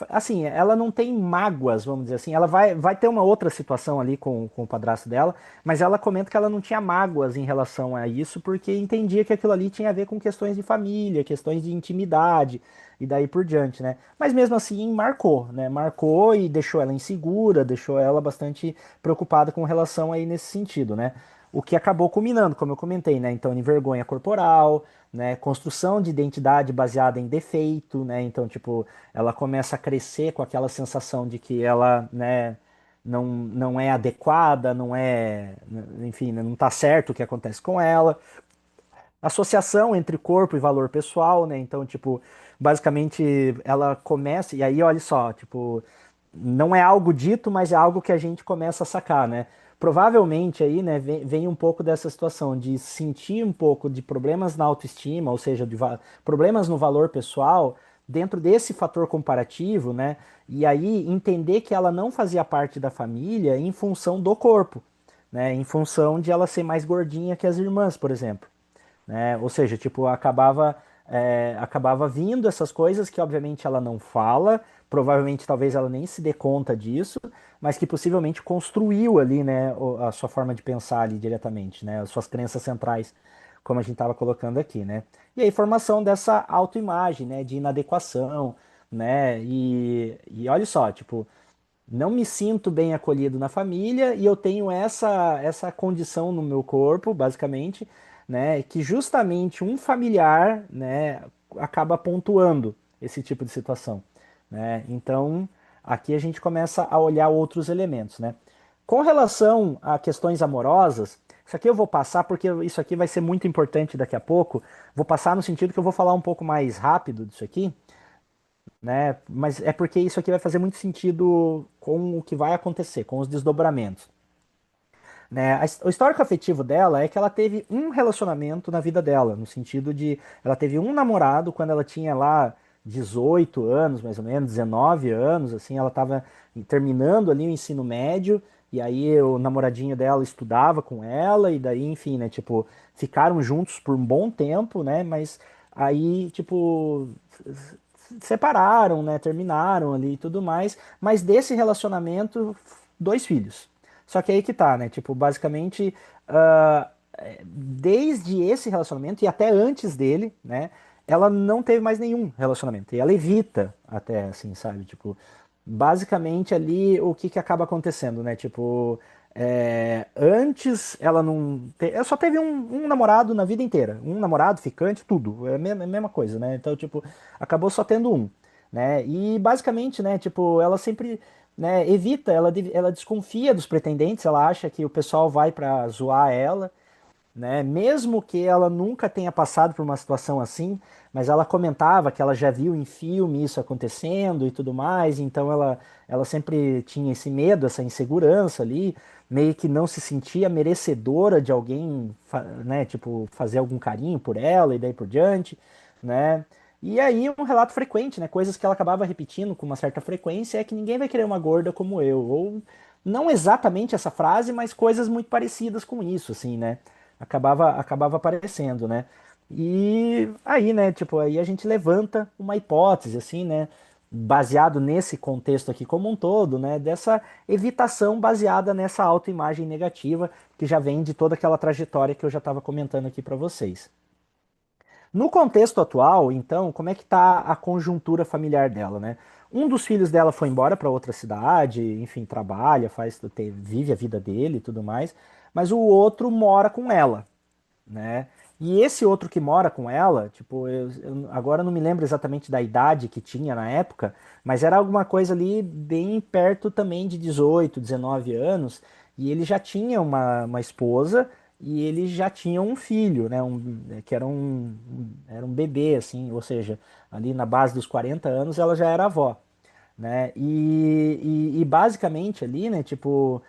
assim, ela não tem mágoas, vamos dizer assim. Ela vai ter uma outra situação ali com o padrasto dela, mas ela comenta que ela não tinha mágoas em relação a isso, porque entendia que aquilo ali tinha a ver com questões de família, questões de intimidade e daí por diante, né? Mas mesmo assim marcou, né? Marcou e deixou ela insegura, deixou ela bastante preocupada com relação aí nesse sentido, né? O que acabou culminando, como eu comentei, né? Então, em vergonha corporal, né? Construção de identidade baseada em defeito, né? Então, tipo, ela começa a crescer com aquela sensação de que ela, né? não é adequada, não é, enfim, né, não está certo o que acontece com ela. Associação entre corpo e valor pessoal, né? Então, tipo, basicamente ela começa, e aí olha só, tipo, não é algo dito, mas é algo que a gente começa a sacar, né? Provavelmente aí, né, vem um pouco dessa situação de sentir um pouco de problemas na autoestima, ou seja, problemas no valor pessoal, dentro desse fator comparativo, né? E aí entender que ela não fazia parte da família em função do corpo, né? Em função de ela ser mais gordinha que as irmãs, por exemplo, né? Ou seja, tipo, acabava vindo essas coisas que obviamente ela não fala, provavelmente talvez ela nem se dê conta disso, mas que possivelmente construiu ali, né, a sua forma de pensar ali diretamente, né, as suas crenças centrais, como a gente estava colocando aqui, né? E aí formação dessa autoimagem, né, de inadequação, né? E olha só, tipo, não me sinto bem acolhido na família e eu tenho essa condição no meu corpo, basicamente, né, que justamente um familiar, né, acaba pontuando esse tipo de situação, né? Então, aqui a gente começa a olhar outros elementos, né? Com relação a questões amorosas, isso aqui eu vou passar porque isso aqui vai ser muito importante daqui a pouco. Vou passar no sentido que eu vou falar um pouco mais rápido disso aqui, né? Mas é porque isso aqui vai fazer muito sentido com o que vai acontecer, com os desdobramentos, né? O histórico afetivo dela é que ela teve um relacionamento na vida dela, no sentido de ela teve um namorado quando ela tinha lá 18 anos, mais ou menos, 19 anos, assim, ela estava terminando ali o ensino médio, e aí o namoradinho dela estudava com ela, e daí, enfim, né, tipo, ficaram juntos por um bom tempo, né, mas aí, tipo, separaram, né, terminaram ali e tudo mais, mas desse relacionamento, dois filhos. Só que aí que tá, né? Tipo, basicamente, desde esse relacionamento e até antes dele, né? Ela não teve mais nenhum relacionamento. E ela evita até, assim, sabe? Tipo, basicamente ali o que que acaba acontecendo, né? Tipo, antes ela não. Ela só teve um namorado na vida inteira. Um namorado, ficante, tudo. É a mesma coisa, né? Então, tipo, acabou só tendo um, né? E basicamente, né? Tipo, ela sempre, né, evita, ela desconfia dos pretendentes, ela acha que o pessoal vai pra zoar ela, né? Mesmo que ela nunca tenha passado por uma situação assim, mas ela comentava que ela já viu em filme isso acontecendo e tudo mais, então ela sempre tinha esse medo, essa insegurança ali, meio que não se sentia merecedora de alguém, né, tipo, fazer algum carinho por ela e daí por diante, né? E aí um relato frequente, né, coisas que ela acabava repetindo com uma certa frequência é que ninguém vai querer uma gorda como eu, ou não exatamente essa frase, mas coisas muito parecidas com isso, assim, né? Acabava aparecendo, né? E aí, né, tipo, aí a gente levanta uma hipótese, assim, né, baseado nesse contexto aqui como um todo, né, dessa evitação baseada nessa autoimagem negativa que já vem de toda aquela trajetória que eu já estava comentando aqui para vocês. No contexto atual, então, como é que está a conjuntura familiar dela, né? Um dos filhos dela foi embora para outra cidade, enfim, trabalha, vive a vida dele e tudo mais, mas o outro mora com ela, né? E esse outro que mora com ela, tipo, agora eu não me lembro exatamente da idade que tinha na época, mas era alguma coisa ali bem perto também de 18, 19 anos, e ele já tinha uma esposa e ele já tinha um filho, né? Que era um bebê, assim, ou seja, ali na base dos 40 anos ela já era avó, né? E basicamente ali, né, tipo,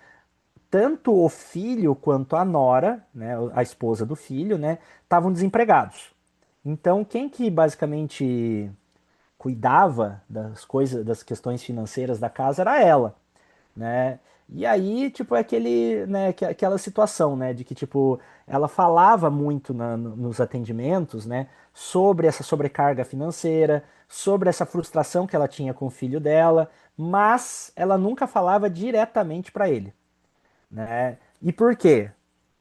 tanto o filho quanto a nora, né, a esposa do filho, né, estavam desempregados. Então, quem que basicamente cuidava das coisas, das questões financeiras da casa era ela, né? E aí, tipo, é aquela situação, né, de que, tipo, ela falava muito nos atendimentos, né, sobre essa sobrecarga financeira, sobre essa frustração que ela tinha com o filho dela, mas ela nunca falava diretamente para ele, né? E por quê?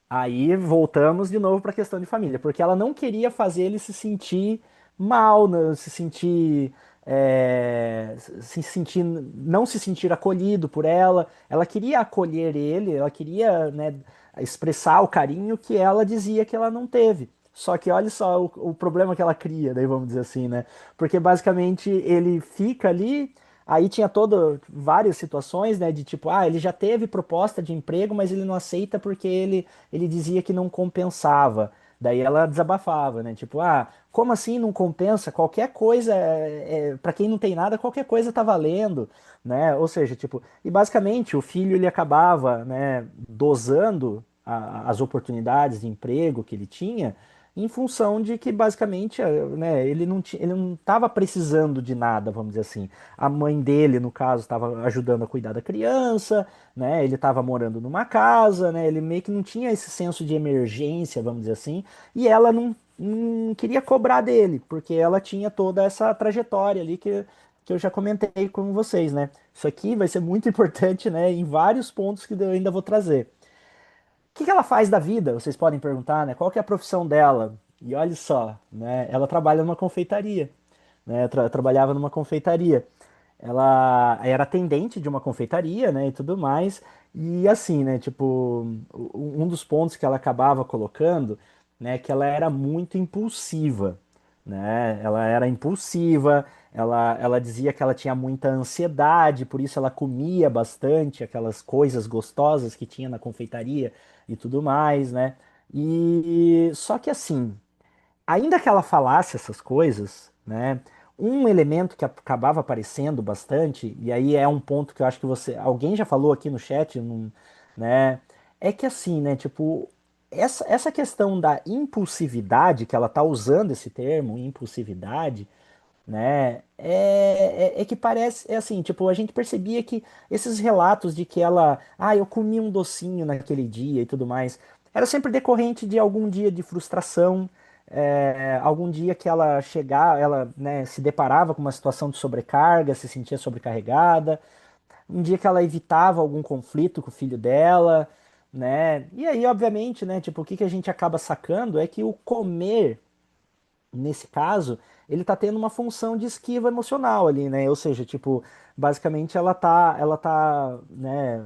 Aí voltamos de novo para a questão de família, porque ela não queria fazer ele se sentir mal, né, não se sentir acolhido por ela. Ela queria acolher ele, ela queria, né, expressar o carinho que ela dizia que ela não teve. Só que olha só o problema que ela cria, daí vamos dizer assim, né? Porque basicamente ele fica ali, Aí tinha todo várias situações, né, de tipo, ele já teve proposta de emprego, mas ele não aceita porque ele dizia que não compensava. Daí ela desabafava, né? Tipo, como assim não compensa? Qualquer coisa, para quem não tem nada, qualquer coisa tá valendo, né? Ou seja, tipo, e basicamente o filho ele acabava, né, dosando as oportunidades de emprego que ele tinha em função de que basicamente, né, ele não estava precisando de nada, vamos dizer assim. A mãe dele, no caso, estava ajudando a cuidar da criança, né? Ele estava morando numa casa, né? Ele meio que não tinha esse senso de emergência, vamos dizer assim, e ela não queria cobrar dele, porque ela tinha toda essa trajetória ali que eu já comentei com vocês, né? Isso aqui vai ser muito importante, né, em vários pontos que eu ainda vou trazer. O que que ela faz da vida? Vocês podem perguntar, né? Qual que é a profissão dela? E olha só, né? Ela trabalha numa confeitaria, né? Trabalhava numa confeitaria. Ela era atendente de uma confeitaria, né? E tudo mais. E assim, né? Tipo, um dos pontos que ela acabava colocando, né? Que ela era muito impulsiva, né? Ela era impulsiva. Ela dizia que ela tinha muita ansiedade, por isso ela comia bastante aquelas coisas gostosas que tinha na confeitaria e tudo mais, né? E só que assim, ainda que ela falasse essas coisas, né? Um elemento que acabava aparecendo bastante, e aí é um ponto que eu acho que alguém já falou aqui no chat, né? É que assim, né? Tipo, essa questão da impulsividade, que ela tá usando esse termo, impulsividade, né? É que parece, é assim, tipo, a gente percebia que esses relatos de que eu comi um docinho naquele dia e tudo mais, era sempre decorrente de algum dia de frustração, algum dia que ela chegava, ela, né, se deparava com uma situação de sobrecarga, se sentia sobrecarregada, um dia que ela evitava algum conflito com o filho dela, né? E aí, obviamente, né, tipo, o que que a gente acaba sacando é que o comer nesse caso, ele tá tendo uma função de esquiva emocional ali, né? Ou seja, tipo, basicamente ela tá, né,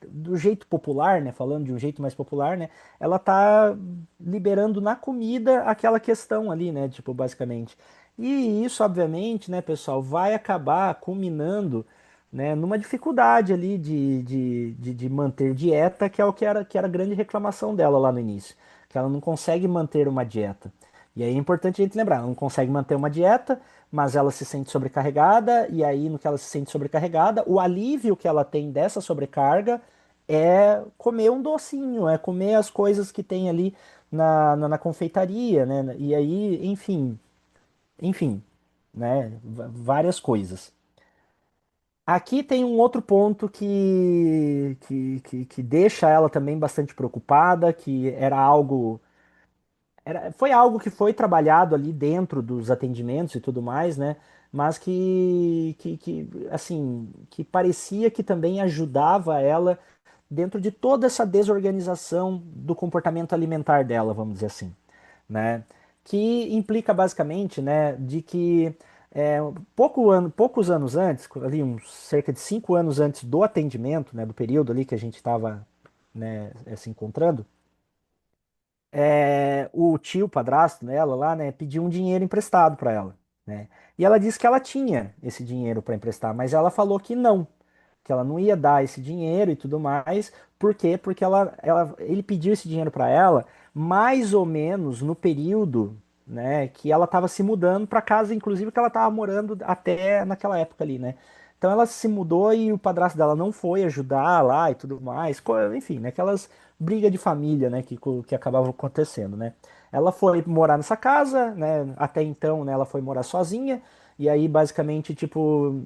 do jeito popular, né, falando de um jeito mais popular, né, ela tá liberando na comida aquela questão ali, né, tipo, basicamente. E isso, obviamente, né, pessoal, vai acabar culminando, né, numa dificuldade ali de manter dieta, que é o que era a grande reclamação dela lá no início, que ela não consegue manter uma dieta. E aí é importante a gente lembrar, ela não consegue manter uma dieta, mas ela se sente sobrecarregada, e aí no que ela se sente sobrecarregada, o alívio que ela tem dessa sobrecarga é comer um docinho, é comer as coisas que tem ali na confeitaria, né? E aí, enfim, né? Várias coisas. Aqui tem um outro ponto que deixa ela também bastante preocupada, que era algo foi algo que foi trabalhado ali dentro dos atendimentos e tudo mais, né? Mas assim, que parecia que também ajudava ela dentro de toda essa desorganização do comportamento alimentar dela, vamos dizer assim, né? Que implica basicamente, né, de que poucos anos antes, ali uns cerca de 5 anos antes do atendimento, né, do período ali que a gente estava, né, se encontrando, o tio, o padrasto dela lá, né, pediu um dinheiro emprestado para ela, né? E ela disse que ela tinha esse dinheiro para emprestar, mas ela falou que ela não ia dar esse dinheiro e tudo mais. Por quê? Porque ele pediu esse dinheiro para ela mais ou menos no período, né, que ela estava se mudando para casa, inclusive que ela estava morando até naquela época ali, né? Então ela se mudou e o padrasto dela não foi ajudar lá e tudo mais. Enfim, né, aquelas brigas de família, né, que acabavam acontecendo, né? Ela foi morar nessa casa, né? Até então, né, ela foi morar sozinha. E aí, basicamente, tipo,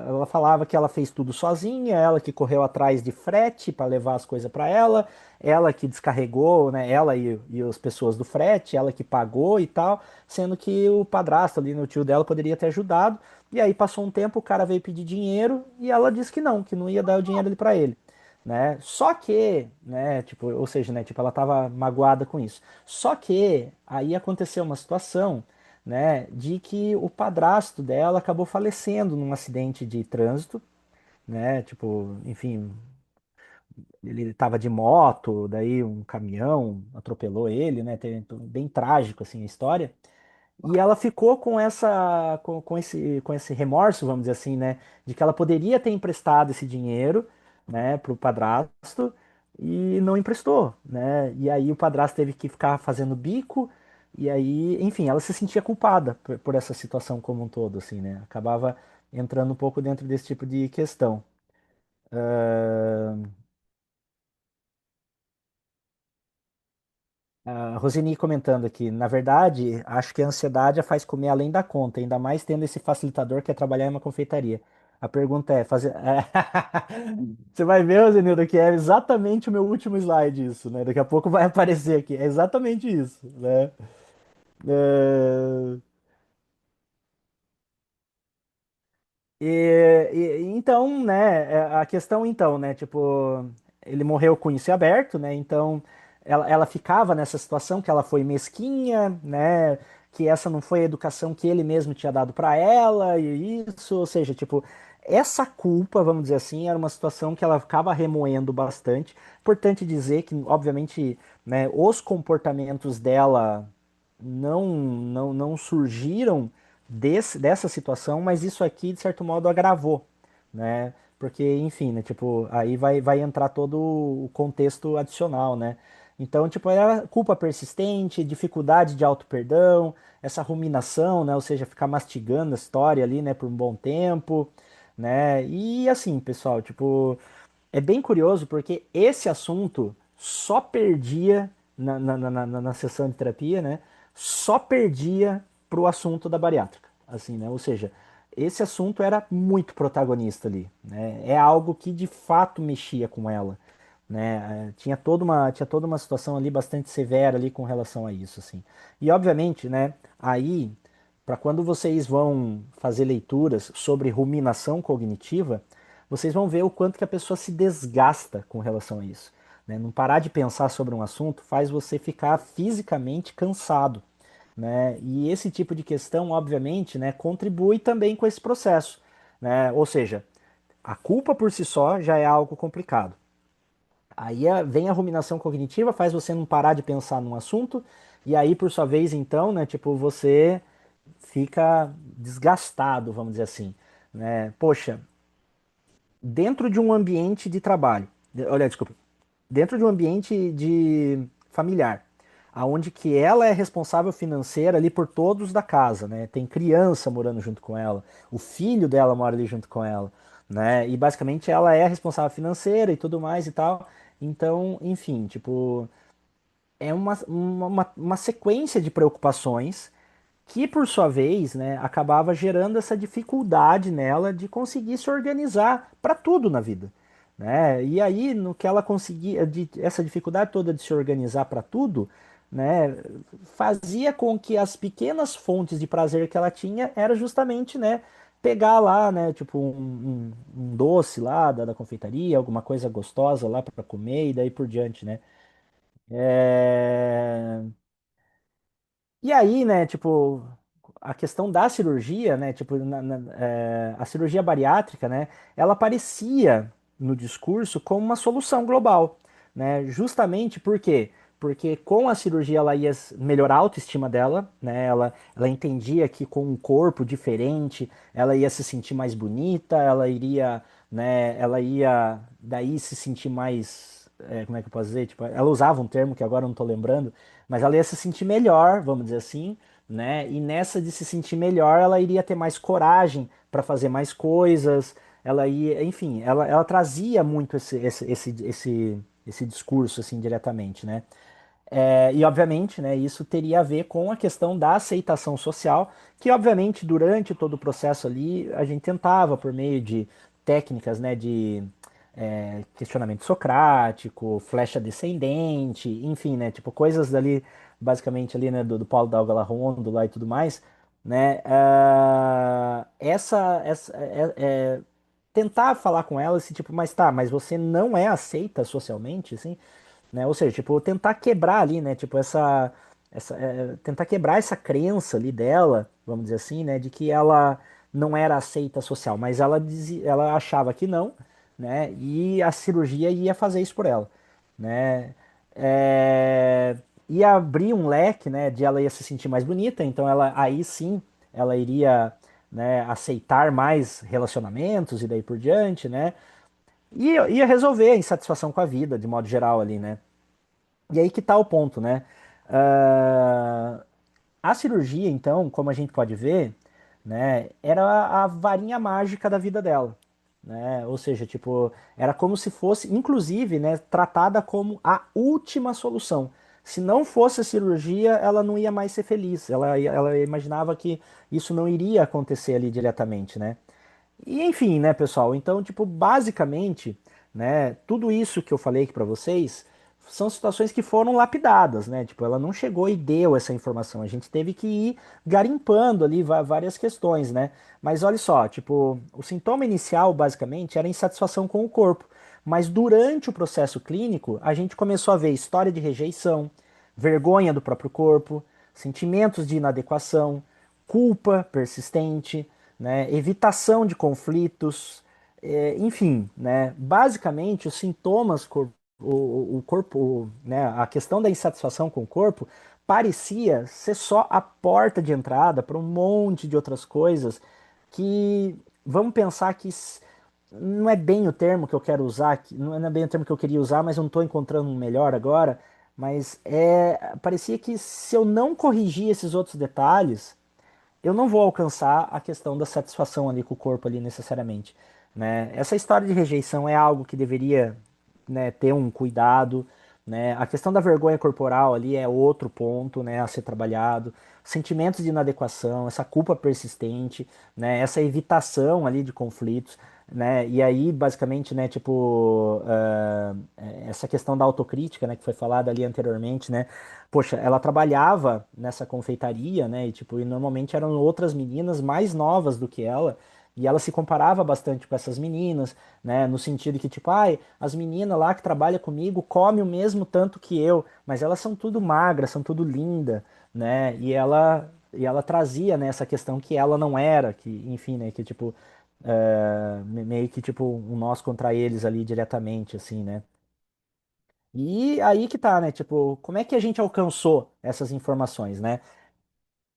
ela falava que ela fez tudo sozinha, ela que correu atrás de frete para levar as coisas para ela que descarregou, né? Ela e as pessoas do frete, ela que pagou e tal, sendo que o padrasto ali, no tio dela, poderia ter ajudado. E aí passou um tempo, o cara veio pedir dinheiro e ela disse que não ia dar o dinheiro ali para ele, né? Só que, né, tipo, ou seja, né, tipo, ela tava magoada com isso. Só que aí aconteceu uma situação, né, de que o padrasto dela acabou falecendo num acidente de trânsito, né? Tipo, enfim, ele estava de moto, daí um caminhão atropelou ele, né? Bem trágico assim a história. E ela ficou com com esse remorso, vamos dizer assim, né, de que ela poderia ter emprestado esse dinheiro, né, para o padrasto e não emprestou, né? E aí o padrasto teve que ficar fazendo bico e aí, enfim, ela se sentia culpada por essa situação como um todo, assim, né? Acabava entrando um pouco dentro desse tipo de questão. A Rosini comentando aqui, na verdade, acho que a ansiedade a faz comer além da conta, ainda mais tendo esse facilitador que é trabalhar em uma confeitaria. A pergunta é, fazer... Você vai ver, Rosenildo, que é exatamente o meu último slide isso, né? Daqui a pouco vai aparecer aqui. É exatamente isso, né? É, então, né, a questão então, né, tipo, ele morreu com isso em aberto, né, então ela ficava nessa situação que ela foi mesquinha, né, que essa não foi a educação que ele mesmo tinha dado para ela, e isso, ou seja, tipo, essa culpa, vamos dizer assim, era uma situação que ela acaba remoendo bastante. Importante dizer que, obviamente, né, os comportamentos dela não surgiram dessa situação, mas isso aqui, de certo modo, agravou, né? Porque, enfim, né, tipo, aí vai entrar todo o contexto adicional, né? Então, tipo, era culpa persistente, dificuldade de auto-perdão, essa ruminação, né? Ou seja, ficar mastigando a história ali, né, por um bom tempo, né? E assim, pessoal, tipo, é bem curioso porque esse assunto só perdia na sessão de terapia, né? Só perdia pro assunto da bariátrica, assim, né? Ou seja, esse assunto era muito protagonista ali, né? É algo que de fato mexia com ela, né? Tinha toda uma situação ali bastante severa ali com relação a isso, assim. E obviamente, né? Aí, para quando vocês vão fazer leituras sobre ruminação cognitiva, vocês vão ver o quanto que a pessoa se desgasta com relação a isso, né? Não parar de pensar sobre um assunto faz você ficar fisicamente cansado, né? E esse tipo de questão, obviamente, né, contribui também com esse processo, né? Ou seja, a culpa por si só já é algo complicado. Aí vem a ruminação cognitiva, faz você não parar de pensar num assunto, e aí, por sua vez, então, né, tipo, você fica desgastado, vamos dizer assim, né? Poxa, dentro de um ambiente de trabalho, olha, desculpa, dentro de um ambiente de familiar, aonde que ela é responsável financeira ali por todos da casa, né? Tem criança morando junto com ela, o filho dela mora ali junto com ela, né? E basicamente ela é responsável financeira e tudo mais e tal. Então, enfim, tipo, é uma sequência de preocupações que por sua vez, né, acabava gerando essa dificuldade nela de conseguir se organizar para tudo na vida, né? E aí, no que ela conseguia, essa dificuldade toda de se organizar para tudo, né, fazia com que as pequenas fontes de prazer que ela tinha era justamente, né, pegar lá, né, tipo um doce lá da confeitaria, alguma coisa gostosa lá para comer e daí por diante, né? É... E aí, né, tipo, a questão da cirurgia, né, tipo, a cirurgia bariátrica, né, ela aparecia no discurso como uma solução global, né, justamente por quê? Porque com a cirurgia ela ia melhorar a autoestima dela, né, ela entendia que com um corpo diferente ela ia se sentir mais bonita, ela iria, né, ela ia daí se sentir mais, como é que eu posso dizer? Tipo, ela usava um termo que agora eu não tô lembrando, mas ela ia se sentir melhor, vamos dizer assim, né? E nessa de se sentir melhor, ela iria ter mais coragem para fazer mais coisas. Ela ia, enfim, ela trazia muito esse discurso assim diretamente, né? E obviamente, né, isso teria a ver com a questão da aceitação social, que obviamente durante todo o processo ali a gente tentava por meio de técnicas, né, de questionamento socrático, flecha descendente, enfim, né, tipo coisas dali basicamente ali, né, do Paulo Dalgala Rondo lá e tudo mais, né, tentar falar com ela esse tipo, mas tá, mas você não é aceita socialmente, assim, né? Ou seja, tipo, tentar quebrar ali, né? Tipo, tentar quebrar essa crença ali dela, vamos dizer assim, né? De que ela não era aceita social, mas ela achava que não, né? E a cirurgia ia fazer isso por ela, né? É, E ia abrir um leque, né, de ela ia se sentir mais bonita, então ela aí sim ela iria, né, aceitar mais relacionamentos e daí por diante, né? E ia resolver a insatisfação com a vida, de modo geral ali, né? E aí que tá o ponto, né? Ah, a cirurgia, então, como a gente pode ver, né, era a varinha mágica da vida dela, né? Ou seja, tipo, era como se fosse, inclusive, né, tratada como a última solução. Se não fosse a cirurgia, ela não ia mais ser feliz. Ela imaginava que isso não iria acontecer ali diretamente, né? E enfim, né, pessoal? Então, tipo, basicamente, né, tudo isso que eu falei aqui pra vocês são situações que foram lapidadas, né? Tipo, ela não chegou e deu essa informação. A gente teve que ir garimpando ali várias questões, né? Mas olha só, tipo, o sintoma inicial, basicamente, era insatisfação com o corpo. Mas durante o processo clínico, a gente começou a ver história de rejeição, vergonha do próprio corpo, sentimentos de inadequação, culpa persistente, né, evitação de conflitos, enfim, né, basicamente os sintomas, o corpo, né, a questão da insatisfação com o corpo parecia ser só a porta de entrada para um monte de outras coisas que vamos pensar que não é bem o termo que eu quero usar, não é bem o termo que eu queria usar, mas eu não estou encontrando um melhor agora. Mas parecia que se eu não corrigir esses outros detalhes, eu não vou alcançar a questão da satisfação ali com o corpo ali necessariamente, né? Essa história de rejeição é algo que deveria, né, ter um cuidado, né? A questão da vergonha corporal ali é outro ponto, né, a ser trabalhado. Sentimentos de inadequação, essa culpa persistente, né, essa evitação ali de conflitos, né? E aí, basicamente, né, tipo, essa questão da autocrítica, né, que foi falada ali anteriormente, né? Poxa, ela trabalhava nessa confeitaria, né? E, tipo, e normalmente eram outras meninas mais novas do que ela. E ela se comparava bastante com essas meninas, né? No sentido que, tipo, ai, as meninas lá que trabalham comigo comem o mesmo tanto que eu, mas elas são tudo magras, são tudo linda, né? E ela trazia, né, essa questão que ela não era, que, enfim, né? Que, tipo, meio que, tipo, um nós contra eles ali diretamente, assim, né? E aí que tá, né? Tipo, como é que a gente alcançou essas informações, né?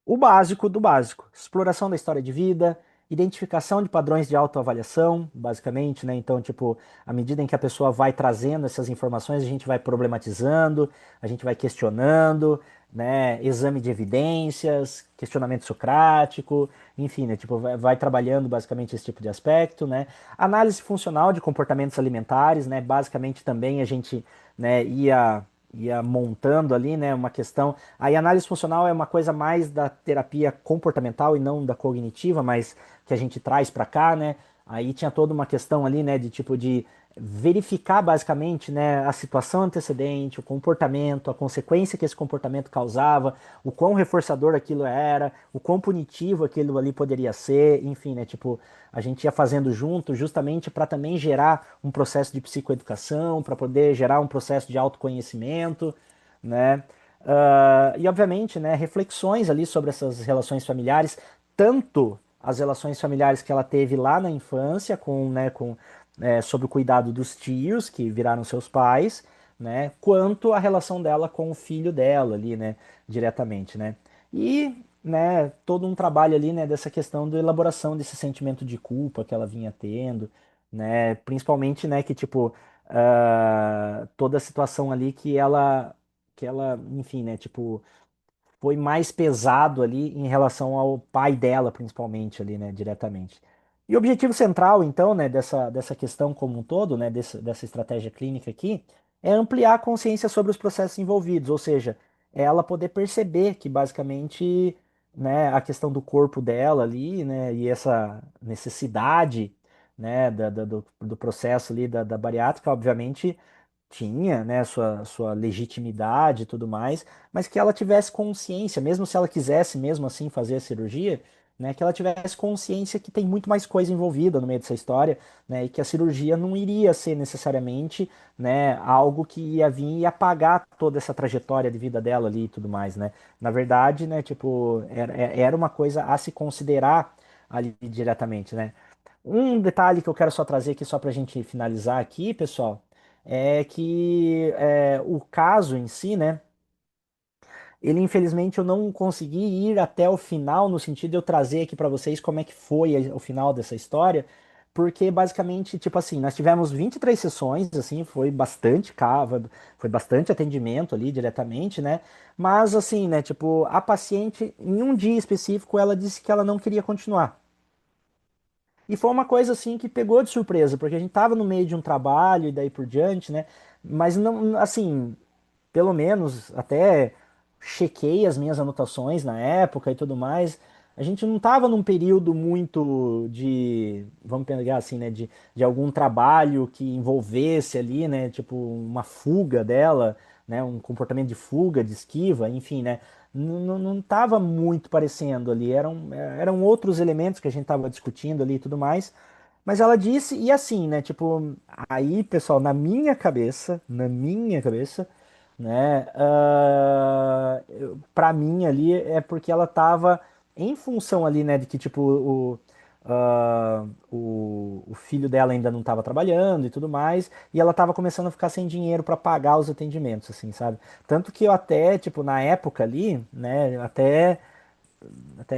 O básico do básico. Exploração da história de vida, identificação de padrões de autoavaliação, basicamente, né? Então, tipo, à medida em que a pessoa vai trazendo essas informações, a gente vai problematizando, a gente vai questionando, né? Exame de evidências, questionamento socrático, enfim, né? Tipo, vai trabalhando basicamente esse tipo de aspecto, né? Análise funcional de comportamentos alimentares, né? Basicamente também a gente, né, ia montando ali, né, uma questão. Aí a análise funcional é uma coisa mais da terapia comportamental e não da cognitiva, mas que a gente traz para cá, né? Aí tinha toda uma questão ali, né, de tipo de verificar basicamente, né, a situação antecedente, o comportamento, a consequência que esse comportamento causava, o quão reforçador aquilo era, o quão punitivo aquilo ali poderia ser, enfim, né, tipo, a gente ia fazendo junto justamente para também gerar um processo de psicoeducação, para poder gerar um processo de autoconhecimento, né? E obviamente, né, reflexões ali sobre essas relações familiares, tanto as relações familiares que ela teve lá na infância, sobre o cuidado dos tios que viraram seus pais, né, quanto a relação dela com o filho dela ali, né, diretamente, né? E, né, todo um trabalho ali, né, dessa questão da elaboração desse sentimento de culpa que ela vinha tendo, né, principalmente, né, que tipo toda a situação ali que ela, enfim, né, tipo, foi mais pesado ali em relação ao pai dela, principalmente ali, né, diretamente. E o objetivo central, então, né, dessa questão como um todo, né, dessa estratégia clínica aqui, é ampliar a consciência sobre os processos envolvidos, ou seja, é ela poder perceber que basicamente, né, a questão do corpo dela ali, né, e essa necessidade, né, do processo ali da bariátrica, obviamente tinha, né, sua legitimidade e tudo mais, mas que ela tivesse consciência, mesmo se ela quisesse mesmo assim fazer a cirurgia, né, que ela tivesse consciência que tem muito mais coisa envolvida no meio dessa história, né, e que a cirurgia não iria ser necessariamente, né, algo que ia vir e apagar toda essa trajetória de vida dela ali e tudo mais, né. Na verdade, né, tipo, era uma coisa a se considerar ali diretamente, né. Um detalhe que eu quero só trazer aqui, só para a gente finalizar aqui, pessoal, é que o caso em si, né, ele, infelizmente, eu não consegui ir até o final, no sentido de eu trazer aqui para vocês como é que foi o final dessa história, porque basicamente, tipo assim, nós tivemos 23 sessões, assim, foi bastante cava, foi bastante atendimento ali diretamente, né? Mas assim, né, tipo, a paciente, em um dia específico, ela disse que ela não queria continuar. E foi uma coisa assim que pegou de surpresa, porque a gente tava no meio de um trabalho e daí por diante, né? Mas não, assim, pelo menos até chequei as minhas anotações na época e tudo mais. A gente não estava num período muito de, vamos pegar assim, né, de algum trabalho que envolvesse ali, né, tipo uma fuga dela, né, um comportamento de fuga, de esquiva, enfim, né, não estava muito parecendo ali, eram outros elementos que a gente estava discutindo ali e tudo mais. Mas ela disse, e assim, né? Tipo, aí, pessoal, na minha cabeça, né? Pra mim ali é porque ela tava em função ali, né? De que, tipo, o filho dela ainda não tava trabalhando e tudo mais, e ela tava começando a ficar sem dinheiro para pagar os atendimentos, assim, sabe? Tanto que eu até, tipo, na época ali, né? Até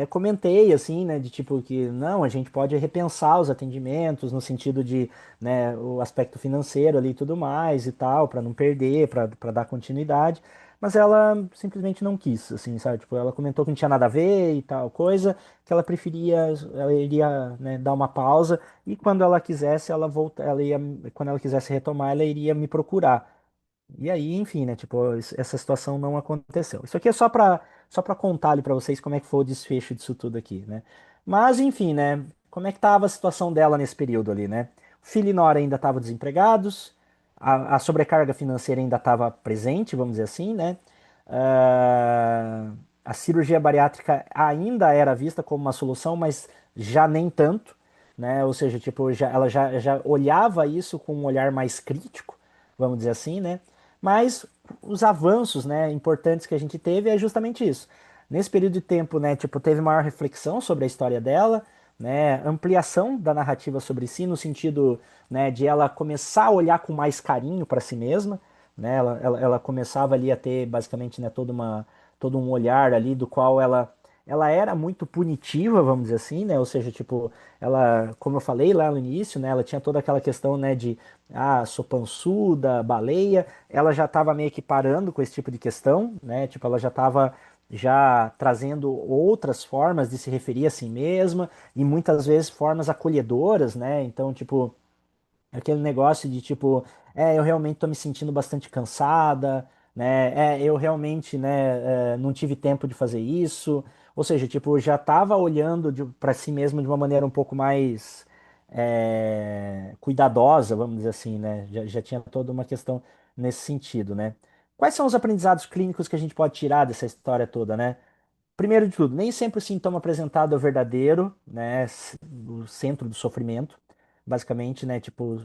comentei assim, né, de tipo que não, a gente pode repensar os atendimentos no sentido de, né, o aspecto financeiro ali e tudo mais e tal, para não perder, para dar continuidade. Mas ela simplesmente não quis, assim, sabe? Tipo, ela comentou que não tinha nada a ver e tal coisa, que ela preferia, ela iria, né, dar uma pausa e quando ela quisesse, quando ela quisesse retomar, ela iria me procurar. E aí, enfim, né? Tipo, essa situação não aconteceu. Isso aqui é só para contar ali para vocês como é que foi o desfecho disso tudo aqui, né? Mas, enfim, né? Como é que estava a situação dela nesse período ali, né? O filho e Nora ainda estavam desempregados, a sobrecarga financeira ainda estava presente, vamos dizer assim, né? Ah, a cirurgia bariátrica ainda era vista como uma solução, mas já nem tanto, né? Ou seja, tipo, ela já olhava isso com um olhar mais crítico, vamos dizer assim, né? Mas os avanços, né, importantes que a gente teve é justamente isso. Nesse período de tempo, né, tipo, teve maior reflexão sobre a história dela, né, ampliação da narrativa sobre si, no sentido, né, de ela começar a olhar com mais carinho para si mesma, né, ela começava ali a ter, basicamente, né, todo um olhar ali do qual ela era muito punitiva, vamos dizer assim, né? Ou seja, tipo, ela, como eu falei lá no início, né? Ela tinha toda aquela questão, né, de sou pançuda, baleia. Ela já estava meio que parando com esse tipo de questão, né? Tipo, ela já estava já trazendo outras formas de se referir a si mesma e muitas vezes formas acolhedoras, né? Então, tipo, aquele negócio de tipo, eu realmente tô me sentindo bastante cansada, né? Eu realmente, né, não tive tempo de fazer isso. Ou seja, tipo, já tava olhando para si mesmo de uma maneira um pouco mais cuidadosa, vamos dizer assim, né? Já tinha toda uma questão nesse sentido, né? Quais são os aprendizados clínicos que a gente pode tirar dessa história toda, né? Primeiro de tudo, nem sempre o sintoma apresentado é o verdadeiro, né, o centro do sofrimento, basicamente, né, tipo,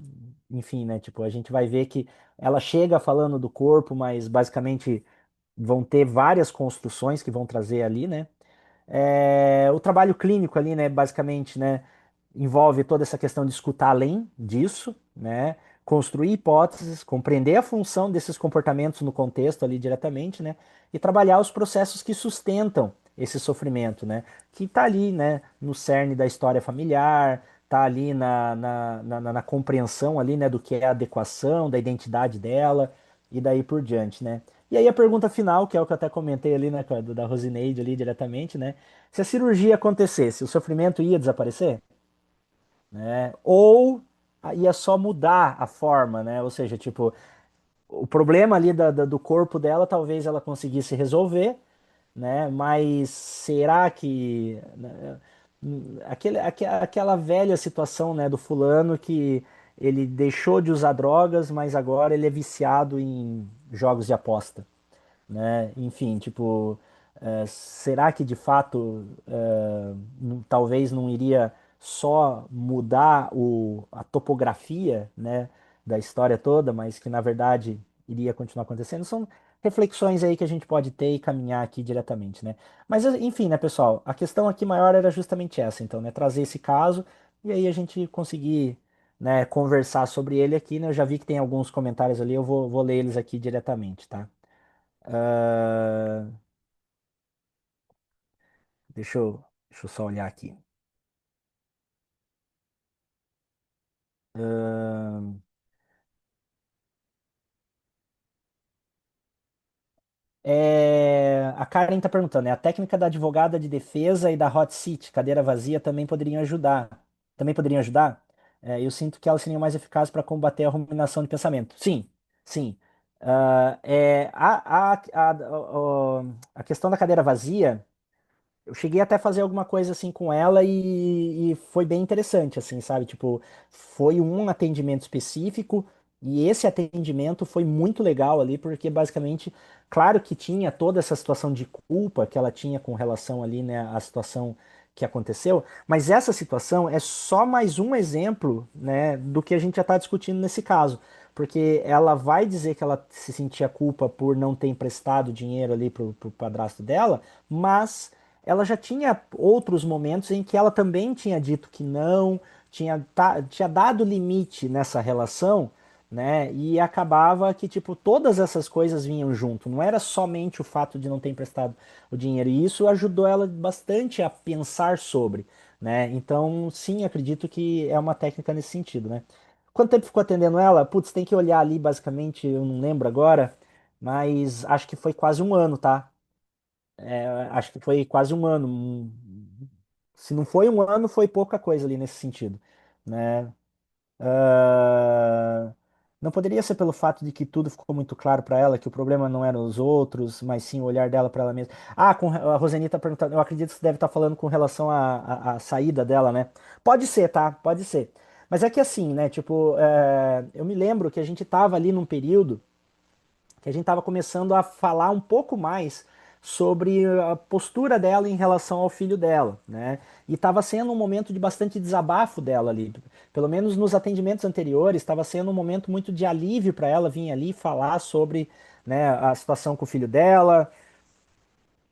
enfim, né, tipo, a gente vai ver que ela chega falando do corpo, mas basicamente vão ter várias construções que vão trazer ali, né, o trabalho clínico ali, né, basicamente, né, envolve toda essa questão de escutar além disso, né, construir hipóteses, compreender a função desses comportamentos no contexto ali diretamente, né, e trabalhar os processos que sustentam esse sofrimento, né, que está ali, né, no cerne da história familiar, está ali na compreensão ali, né, do que é a adequação, da identidade dela e daí por diante, né. E aí a pergunta final, que é o que eu até comentei ali, né, da Rosineide ali diretamente, né? Se a cirurgia acontecesse, o sofrimento ia desaparecer, né? Ou ia só mudar a forma, né? Ou seja, tipo, o problema ali do corpo dela, talvez ela conseguisse resolver, né? Mas será que né, aquela velha situação, né, do fulano que ele deixou de usar drogas, mas agora ele é viciado em jogos de aposta, né? Enfim, tipo, será que de fato talvez não iria só mudar a topografia, né, da história toda, mas que na verdade iria continuar acontecendo? São reflexões aí que a gente pode ter e caminhar aqui diretamente, né? Mas enfim, né, pessoal, a questão aqui maior era justamente essa, então, né, trazer esse caso e aí a gente conseguir, né, conversar sobre ele aqui, né? Eu já vi que tem alguns comentários ali, eu vou ler eles aqui diretamente, tá? Ah, Deixa eu só olhar aqui. A Karen está perguntando, a técnica da advogada de defesa e da hot seat, cadeira vazia, também poderiam ajudar. Também poderiam ajudar? Eu sinto que elas seriam mais eficazes para combater a ruminação de pensamento. Sim, sim. A questão da cadeira vazia. Eu cheguei até a fazer alguma coisa assim com ela e foi bem interessante, assim, sabe? Tipo, foi um atendimento específico e esse atendimento foi muito legal ali, porque basicamente, claro que tinha toda essa situação de culpa que ela tinha com relação ali, né, à situação que aconteceu, mas essa situação é só mais um exemplo, né, do que a gente já está discutindo nesse caso. Porque ela vai dizer que ela se sentia culpa por não ter emprestado dinheiro ali pro padrasto dela, mas ela já tinha outros momentos em que ela também tinha dito que não, tinha dado limite nessa relação, né? E acabava que, tipo, todas essas coisas vinham junto. Não era somente o fato de não ter emprestado o dinheiro. E isso ajudou ela bastante a pensar sobre, né? Então, sim, acredito que é uma técnica nesse sentido, né? Quanto tempo ficou atendendo ela? Putz, tem que olhar ali, basicamente, eu não lembro agora, mas acho que foi quase um ano, tá? Acho que foi quase um ano. Se não foi um ano, foi pouca coisa ali nesse sentido, né? Ah, não poderia ser pelo fato de que tudo ficou muito claro para ela, que o problema não eram os outros, mas sim o olhar dela para ela mesma. A Roseni tá perguntando, eu acredito que você deve estar falando com relação à saída dela, né? Pode ser, tá? Pode ser. Mas é que assim, né? Tipo, eu me lembro que a gente tava ali num período que a gente estava começando a falar um pouco mais sobre a postura dela em relação ao filho dela, né? E estava sendo um momento de bastante desabafo dela ali. Pelo menos nos atendimentos anteriores, estava sendo um momento muito de alívio para ela vir ali falar sobre, né, a situação com o filho dela,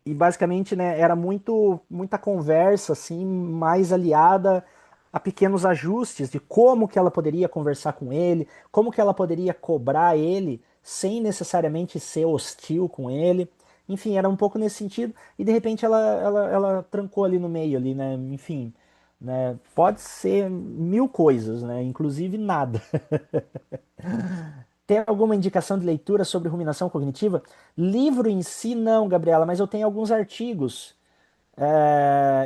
e basicamente, né, era muita conversa assim, mais aliada a pequenos ajustes de como que ela poderia conversar com ele, como que ela poderia cobrar ele sem necessariamente ser hostil com ele. Enfim, era um pouco nesse sentido e de repente ela trancou ali no meio ali, né? Enfim, né? Pode ser mil coisas, né? Inclusive nada. Tem alguma indicação de leitura sobre ruminação cognitiva? Livro em si, não, Gabriela, mas eu tenho alguns artigos.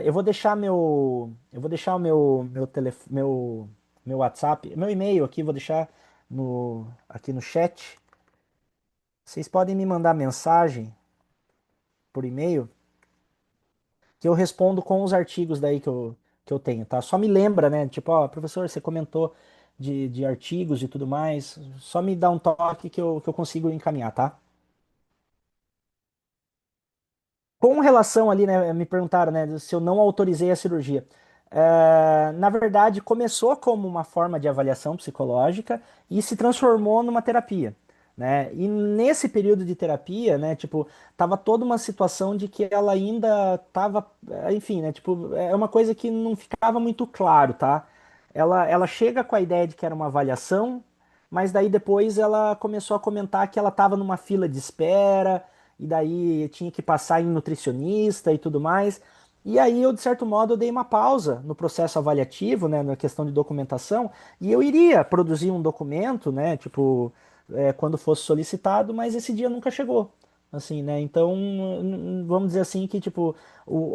Eu vou deixar o meu WhatsApp, meu e-mail aqui, vou deixar aqui no chat. Vocês podem me mandar mensagem por e-mail que eu respondo com os artigos daí que eu tenho, tá? Só me lembra, né? Tipo, ó, professor, você comentou de artigos e tudo mais. Só me dá um toque que eu consigo encaminhar, tá? Com relação ali, né, me perguntaram, né, se eu não autorizei a cirurgia. Na verdade, começou como uma forma de avaliação psicológica e se transformou numa terapia, né? E nesse período de terapia, né, tipo, tava toda uma situação de que ela ainda tava, enfim, né, tipo, é uma coisa que não ficava muito claro, tá? Ela chega com a ideia de que era uma avaliação, mas daí depois ela começou a comentar que ela estava numa fila de espera e daí tinha que passar em nutricionista e tudo mais. E aí eu, de certo modo, eu dei uma pausa no processo avaliativo, né, na questão de documentação, e eu iria produzir um documento, né, tipo, quando fosse solicitado, mas esse dia nunca chegou. Assim, né? Então, vamos dizer assim que tipo,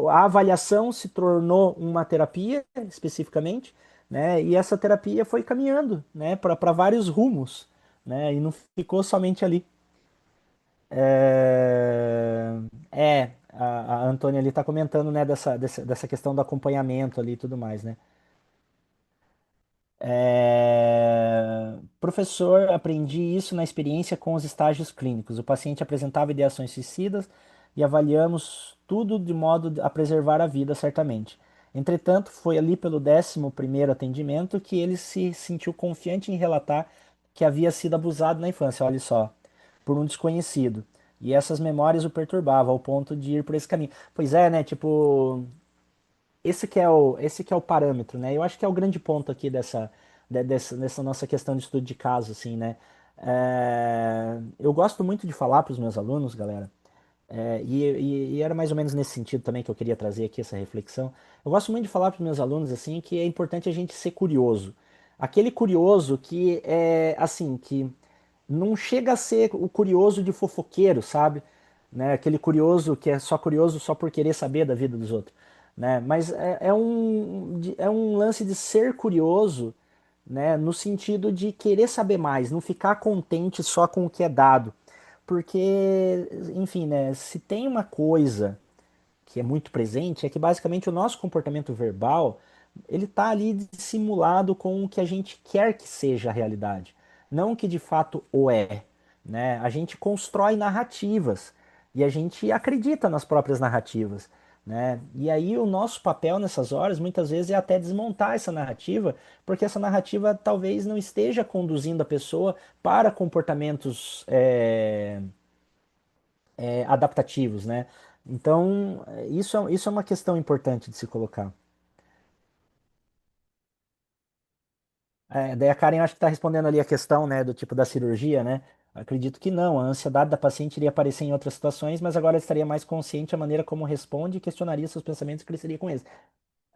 a avaliação se tornou uma terapia especificamente, né? E essa terapia foi caminhando, né, para vários rumos, né? E não ficou somente ali. A Antônia ali está comentando, né, dessa questão do acompanhamento ali e tudo mais, né? Professor, aprendi isso na experiência com os estágios clínicos. O paciente apresentava ideações suicidas e avaliamos tudo de modo a preservar a vida, certamente. Entretanto, foi ali pelo 11º atendimento que ele se sentiu confiante em relatar que havia sido abusado na infância, olha só, por um desconhecido. E essas memórias o perturbavam ao ponto de ir por esse caminho. Pois é, né? Tipo, esse que é o parâmetro, né? Eu acho que é o grande ponto aqui dessa nossa questão de estudo de caso, assim, né? Eu gosto muito de falar para os meus alunos, galera, E era mais ou menos nesse sentido também que eu queria trazer aqui essa reflexão. Eu gosto muito de falar para os meus alunos assim que é importante a gente ser curioso. Aquele curioso que é assim, que não chega a ser o curioso de fofoqueiro, sabe? Né? Aquele curioso que é só curioso só por querer saber da vida dos outros, né? Mas é um lance de ser curioso, né? No sentido de querer saber mais, não ficar contente só com o que é dado. Porque, enfim, né? Se tem uma coisa que é muito presente é que basicamente o nosso comportamento verbal ele está ali dissimulado com o que a gente quer que seja a realidade, não o que de fato o é, né? A gente constrói narrativas e a gente acredita nas próprias narrativas, né? E aí o nosso papel nessas horas muitas vezes é até desmontar essa narrativa, porque essa narrativa talvez não esteja conduzindo a pessoa para comportamentos adaptativos, né? Então, isso é uma questão importante de se colocar. Daí a Karen acho que está respondendo ali a questão, né, do tipo da cirurgia, né? Acredito que não, a ansiedade da paciente iria aparecer em outras situações, mas agora ela estaria mais consciente da maneira como responde e questionaria seus pensamentos e cresceria com eles.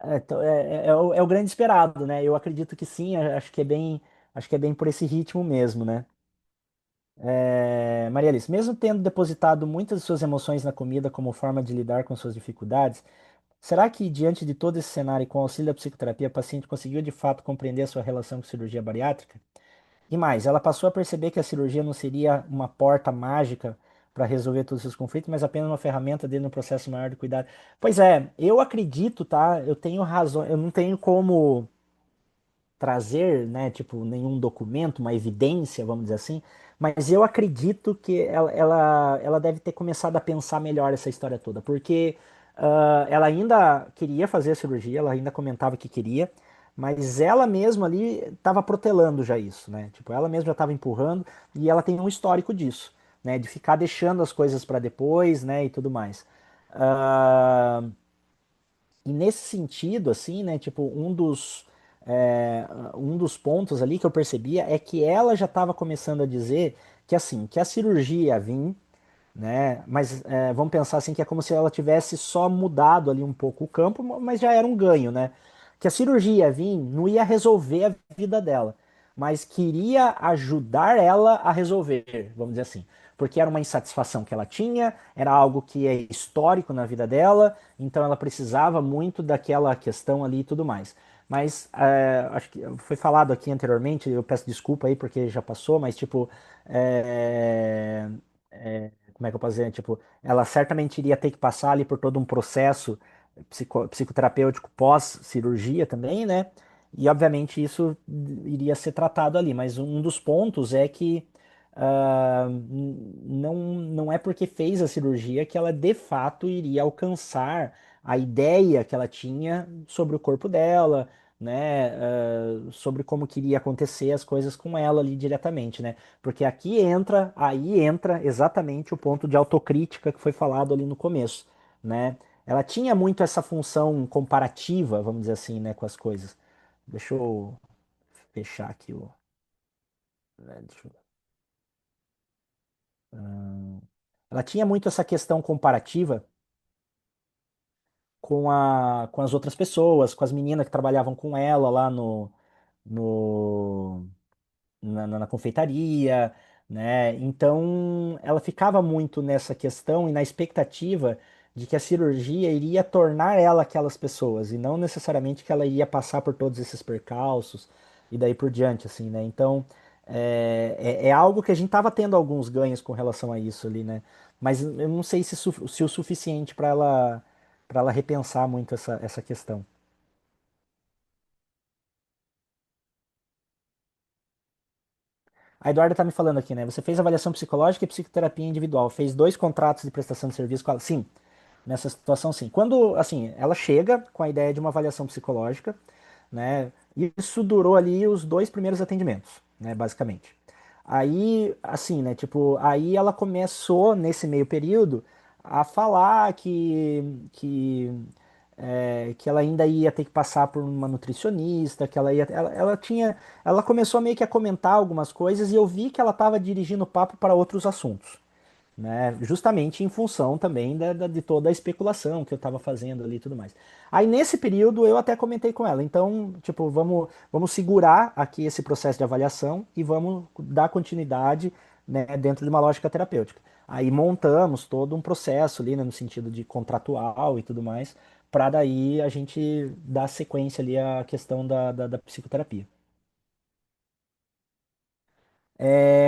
É o grande esperado, né? Eu acredito que sim, acho que é bem por esse ritmo mesmo, né? Maria Alice, mesmo tendo depositado muitas de suas emoções na comida como forma de lidar com suas dificuldades, será que, diante de todo esse cenário e com o auxílio da psicoterapia, a paciente conseguiu de fato compreender a sua relação com cirurgia bariátrica? E mais, ela passou a perceber que a cirurgia não seria uma porta mágica para resolver todos os seus conflitos, mas apenas uma ferramenta dentro de um processo maior de cuidado. Pois é, eu acredito, tá? Eu tenho razão, eu não tenho como trazer, né, tipo, nenhum documento, uma evidência, vamos dizer assim, mas eu acredito que ela deve ter começado a pensar melhor essa história toda, porque ela ainda queria fazer a cirurgia, ela ainda comentava que queria, mas ela mesma ali estava protelando já isso, né? Tipo, ela mesma já estava empurrando e ela tem um histórico disso, né? De ficar deixando as coisas para depois, né? E tudo mais. Ah, e nesse sentido, assim, né, tipo, um dos pontos ali que eu percebia é que ela já estava começando a dizer que, assim, que a cirurgia ia vir, né, mas vamos pensar assim que é como se ela tivesse só mudado ali um pouco o campo, mas já era um ganho, né, que a cirurgia ia vir não ia resolver a vida dela, mas queria ajudar ela a resolver, vamos dizer assim. Porque era uma insatisfação que ela tinha, era algo que é histórico na vida dela, então ela precisava muito daquela questão ali e tudo mais. Mas acho que foi falado aqui anteriormente, eu peço desculpa aí porque já passou, mas tipo, é, como é que eu posso dizer? Tipo, ela certamente iria ter que passar ali por todo um processo psicoterapêutico pós-cirurgia também, né? E obviamente isso iria ser tratado ali, mas um dos pontos é que não é porque fez a cirurgia que ela de fato iria alcançar a ideia que ela tinha sobre o corpo dela, né? Sobre como queria acontecer as coisas com ela ali diretamente, né? Porque aí entra exatamente o ponto de autocrítica que foi falado ali no começo, né? Ela tinha muito essa função comparativa, vamos dizer assim, né, com as coisas. Deixa eu fechar aqui o. Deixa eu- Ela tinha muito essa questão comparativa com as outras pessoas, com as meninas que trabalhavam com ela lá no, na confeitaria, né? Então ela ficava muito nessa questão e na expectativa de que a cirurgia iria tornar ela aquelas pessoas e não necessariamente que ela ia passar por todos esses percalços e daí por diante, assim, né? Então é algo que a gente estava tendo alguns ganhos com relação a isso ali, né? Mas eu não sei se o suficiente para ela repensar muito essa questão. A Eduarda tá me falando aqui, né? Você fez avaliação psicológica e psicoterapia individual, fez dois contratos de prestação de serviço com ela. Sim, nessa situação, sim. Quando, assim, ela chega com a ideia de uma avaliação psicológica, né? Isso durou ali os dois primeiros atendimentos, né? Basicamente. Aí, assim, né? Tipo, aí ela começou nesse meio período a falar que ela ainda ia ter que passar por uma nutricionista, que ela tinha, ela começou meio que a comentar algumas coisas e eu vi que ela estava dirigindo o papo para outros assuntos, né? Justamente em função também de toda a especulação que eu estava fazendo ali e tudo mais. Aí nesse período eu até comentei com ela, então, tipo, vamos segurar aqui esse processo de avaliação e vamos dar continuidade, né, dentro de uma lógica terapêutica. Aí montamos todo um processo ali, né, no sentido de contratual e tudo mais, para daí a gente dar sequência ali à questão da psicoterapia.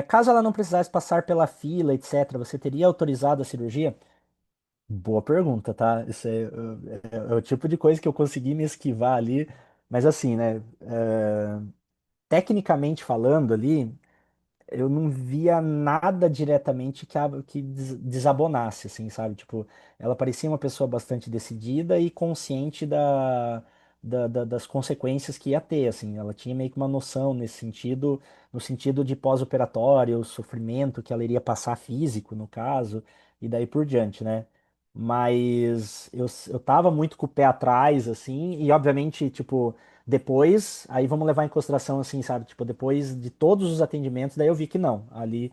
Caso ela não precisasse passar pela fila, etc., você teria autorizado a cirurgia? Boa pergunta, tá? Isso é o tipo de coisa que eu consegui me esquivar ali, mas assim, né? Tecnicamente falando ali, eu não via nada diretamente que desabonasse, assim, sabe? Tipo, ela parecia uma pessoa bastante decidida e consciente das consequências que ia ter, assim. Ela tinha meio que uma noção nesse sentido, no sentido de pós-operatório, o sofrimento que ela iria passar físico, no caso, e daí por diante, né? Mas eu tava muito com o pé atrás, assim, e obviamente, tipo. Depois, aí vamos levar em consideração assim, sabe? Tipo, depois de todos os atendimentos, daí eu vi que não. Ali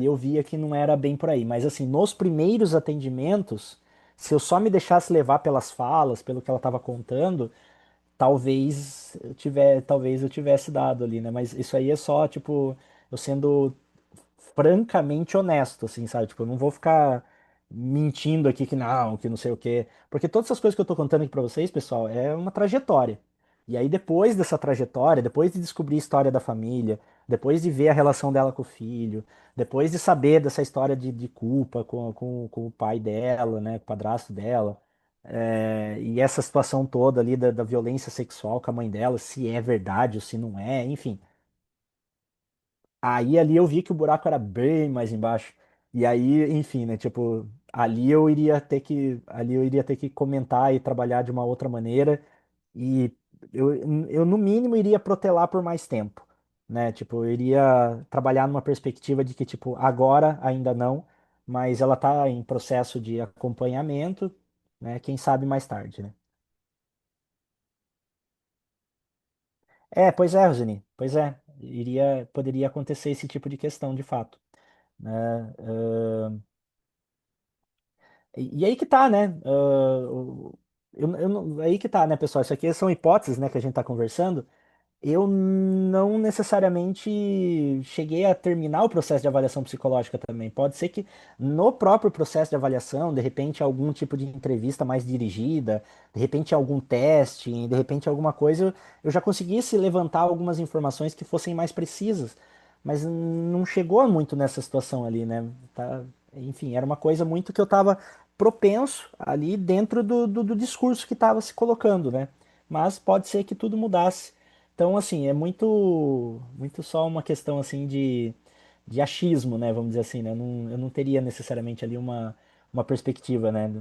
eu via que não era bem por aí. Mas assim, nos primeiros atendimentos, se eu só me deixasse levar pelas falas, pelo que ela estava contando, talvez eu tivesse dado ali, né? Mas isso aí é só, tipo, eu sendo francamente honesto, assim, sabe? Tipo, eu não vou ficar mentindo aqui que não sei o quê. Porque todas essas coisas que eu tô contando aqui pra vocês, pessoal, é uma trajetória. E aí, depois dessa trajetória, depois de descobrir a história da família, depois de ver a relação dela com o filho, depois de saber dessa história de culpa com o pai dela, né, com o padrasto dela, e essa situação toda ali da violência sexual com a mãe dela, se é verdade ou se não é, enfim. Aí ali eu vi que o buraco era bem mais embaixo. E aí, enfim, né, tipo, ali eu iria ter que comentar e trabalhar de uma outra maneira e eu, eu no mínimo iria protelar por mais tempo, né? Tipo, eu iria trabalhar numa perspectiva de que tipo, agora ainda não, mas ela tá em processo de acompanhamento, né? Quem sabe mais tarde, né? Pois é, Rosane, pois é, poderia acontecer esse tipo de questão de fato, né? E aí que tá, né? Aí que tá, né, pessoal? Isso aqui são hipóteses, né, que a gente tá conversando. Eu não necessariamente cheguei a terminar o processo de avaliação psicológica também. Pode ser que no próprio processo de avaliação, de repente, algum tipo de entrevista mais dirigida, de repente, algum teste, de repente, alguma coisa, eu já conseguisse levantar algumas informações que fossem mais precisas. Mas não chegou muito nessa situação ali, né? Tá, enfim, era uma coisa muito que eu estava propenso ali dentro do discurso que estava se colocando, né? Mas pode ser que tudo mudasse. Então, assim, é muito só uma questão assim de achismo, né? Vamos dizer assim, né? Eu não teria necessariamente ali uma perspectiva, né?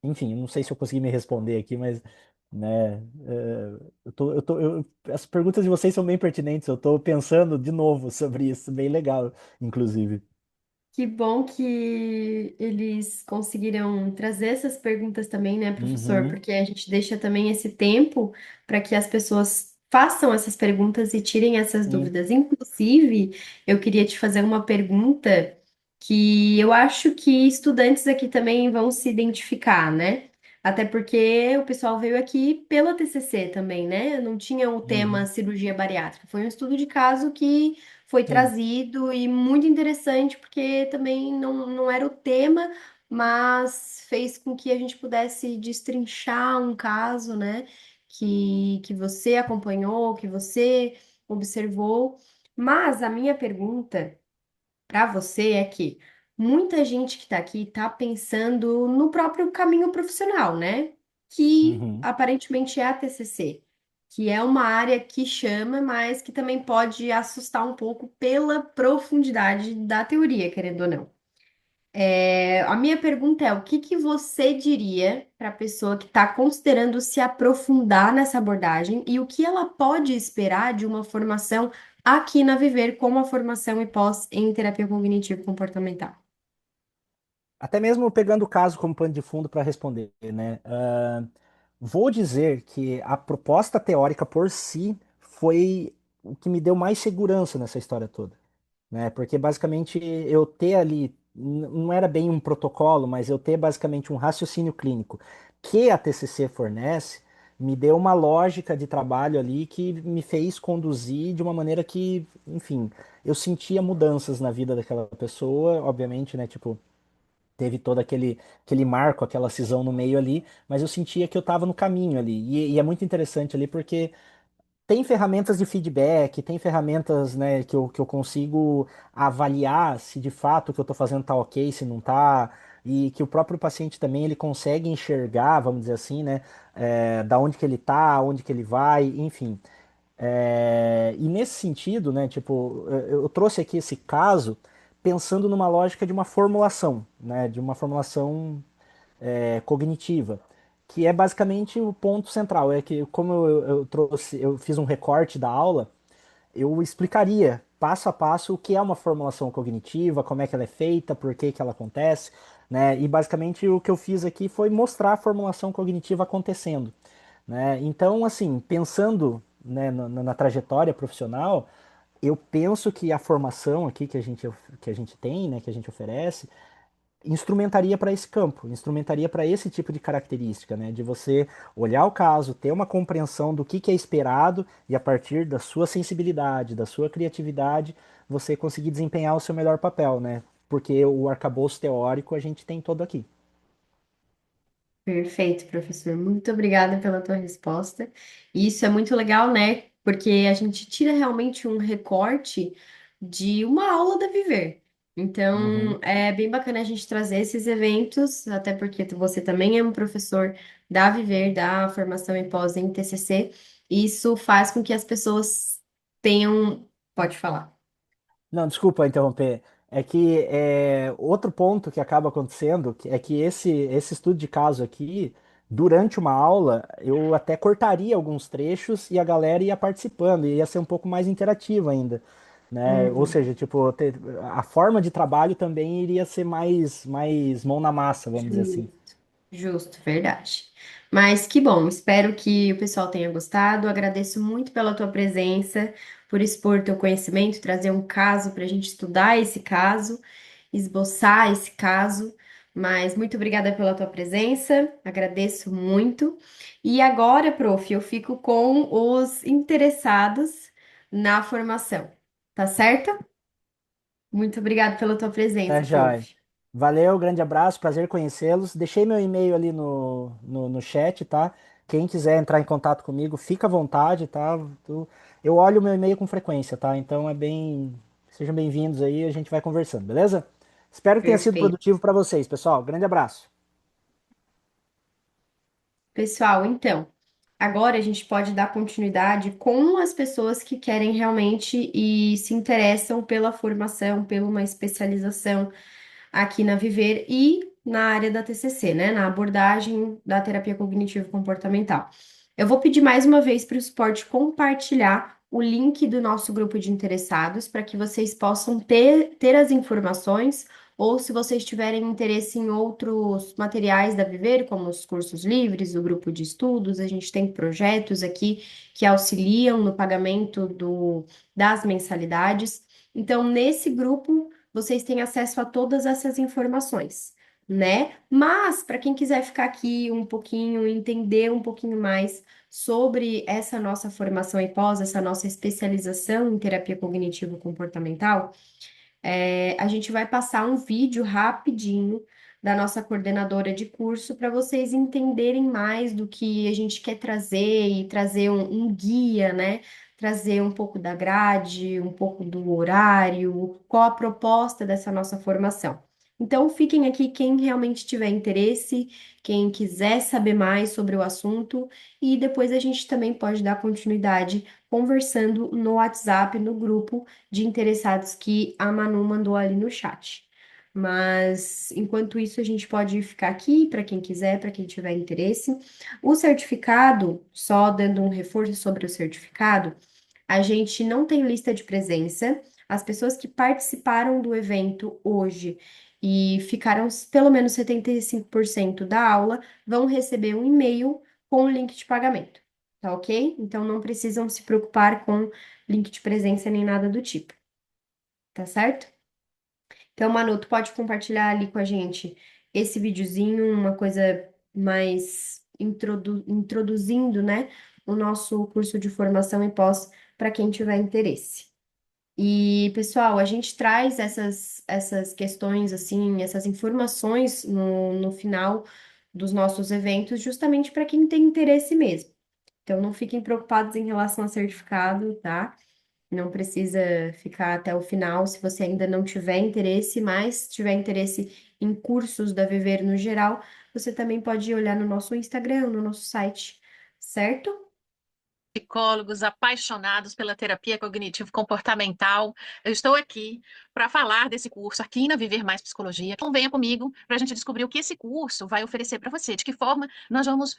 Enfim, eu não sei se eu consegui me responder aqui, mas, né? As perguntas de vocês são bem pertinentes. Eu estou pensando de novo sobre isso, bem legal, inclusive. Que bom que eles conseguiram trazer essas perguntas também, né, professor? Uhum, Porque a gente deixa também esse tempo para que as pessoas façam essas perguntas e tirem essas sim, dúvidas. Inclusive, eu queria te fazer uma pergunta que eu acho que estudantes aqui também vão se identificar, né? Até porque o pessoal veio aqui pela TCC também, né? Não tinha o tema uhum, cirurgia bariátrica. Foi um estudo de caso que foi sim. trazido e muito interessante, porque também não era o tema, mas fez com que a gente pudesse destrinchar um caso, né? Que você acompanhou, que você observou. Mas a minha pergunta para você é que muita gente que está aqui está pensando no próprio caminho profissional, né? Que Uhum. aparentemente é a TCC, que é uma área que chama, mas que também pode assustar um pouco pela profundidade da teoria, querendo ou não. A minha pergunta é: o que que você diria para a pessoa que está considerando se aprofundar nessa abordagem e o que ela pode esperar de uma formação aqui na Viver, como a formação e pós em terapia cognitivo-comportamental? Até mesmo pegando o caso como pano de fundo para responder, né? Vou dizer que a proposta teórica por si foi o que me deu mais segurança nessa história toda, né? Porque basicamente eu ter ali, não era bem um protocolo, mas eu ter basicamente um raciocínio clínico que a TCC fornece, me deu uma lógica de trabalho ali que me fez conduzir de uma maneira que, enfim, eu sentia mudanças na vida daquela pessoa, obviamente, né? Tipo, teve todo aquele marco, aquela cisão no meio ali, mas eu sentia que eu estava no caminho ali. E é muito interessante ali porque tem ferramentas de feedback, tem ferramentas, né, que eu consigo avaliar se de fato o que eu estou fazendo tá ok, se não tá, e que o próprio paciente também ele consegue enxergar, vamos dizer assim, né, da onde que ele tá, onde que ele vai, enfim. E nesse sentido, né, tipo, eu trouxe aqui esse caso pensando numa lógica de uma formulação, né, de uma formulação cognitiva, que é basicamente o ponto central. É que, como eu trouxe, eu fiz um recorte da aula, eu explicaria passo a passo o que é uma formulação cognitiva, como é que ela é feita, por que que ela acontece, né? E basicamente o que eu fiz aqui foi mostrar a formulação cognitiva acontecendo, né? Então, assim, pensando, né, na trajetória profissional, eu penso que a formação aqui que a gente tem, né, que a gente oferece, instrumentaria para esse campo, instrumentaria para esse tipo de característica, né? De você olhar o caso, ter uma compreensão do que é esperado e a partir da sua sensibilidade, da sua criatividade, você conseguir desempenhar o seu melhor papel, né? Porque o arcabouço teórico a gente tem todo aqui. Perfeito, professor. Muito obrigada pela tua resposta. E isso é muito legal, né? Porque a gente tira realmente um recorte de uma aula da Viver. Uhum. Então, é bem bacana a gente trazer esses eventos, até porque você também é um professor da Viver, da formação em pós em TCC. E isso faz com que as pessoas tenham. Pode falar. Não, desculpa interromper. É que outro ponto que acaba acontecendo é que esse estudo de caso aqui, durante uma aula, eu até cortaria alguns trechos e a galera ia participando, e ia ser um pouco mais interativo ainda, né? Ou Uhum. seja, tipo, a forma de trabalho também iria ser mais mão na massa, vamos dizer assim. Justo, verdade. Mas que bom, espero que o pessoal tenha gostado. Agradeço muito pela tua presença, por expor teu conhecimento, trazer um caso para a gente estudar esse caso, esboçar esse caso. Mas muito obrigada pela tua presença, agradeço muito. E agora, prof, eu fico com os interessados na formação, tá certo? Muito obrigada pela tua Tá, presença, Jai. prof. Valeu, grande abraço, prazer conhecê-los. Deixei meu e-mail ali no chat, tá? Quem quiser entrar em contato comigo, fica à vontade, tá? Eu olho o meu e-mail com frequência, tá? Então é bem. Sejam bem-vindos aí, a gente vai conversando, beleza? Espero que tenha sido Perfeito. produtivo para vocês, pessoal. Grande abraço. Pessoal, então, agora a gente pode dar continuidade com as pessoas que querem realmente e se interessam pela formação, pela uma especialização aqui na Viver e na área da TCC, né, na abordagem da terapia cognitivo-comportamental. Eu vou pedir mais uma vez para o suporte compartilhar o link do nosso grupo de interessados para que vocês possam ter as informações ou se vocês tiverem interesse em outros materiais da Viver, como os cursos livres, o grupo de estudos, a gente tem projetos aqui que auxiliam no pagamento das mensalidades. Então, nesse grupo, vocês têm acesso a todas essas informações, né? Mas, para quem quiser ficar aqui um pouquinho, entender um pouquinho mais sobre essa nossa formação em pós, essa nossa especialização em terapia cognitivo-comportamental, a gente vai passar um vídeo rapidinho da nossa coordenadora de curso para vocês entenderem mais do que a gente quer trazer e trazer um guia, né? Trazer um pouco da grade, um pouco do horário, qual a proposta dessa nossa formação. Então, fiquem aqui quem realmente tiver interesse, quem quiser saber mais sobre o assunto, e depois a gente também pode dar continuidade conversando no WhatsApp, no grupo de interessados que a Manu mandou ali no chat. Mas enquanto isso, a gente pode ficar aqui para quem quiser, para quem tiver interesse. O certificado, só dando um reforço sobre o certificado, a gente não tem lista de presença. As pessoas que participaram do evento hoje e ficaram pelo menos 75% da aula vão receber um e-mail com o link de pagamento, tá ok? Então não precisam se preocupar com link de presença nem nada do tipo. tá certo? Então, Manu, tu pode compartilhar ali com a gente esse videozinho, uma coisa mais introduzindo, né, o nosso curso de formação e pós para quem tiver interesse. E, pessoal, a gente traz essas questões, assim, essas informações no final dos nossos eventos, justamente para quem tem interesse mesmo. Então, não fiquem preocupados em relação ao certificado, tá? Não precisa ficar até o final se você ainda não tiver interesse, mas tiver interesse em cursos da Viver no geral, você também pode olhar no nosso Instagram, no nosso site, certo? Psicólogos apaixonados pela terapia cognitivo-comportamental. Eu estou aqui para falar desse curso aqui na Viver Mais Psicologia. Então, venha comigo para a gente descobrir o que esse curso vai oferecer para você, de que forma nós vamos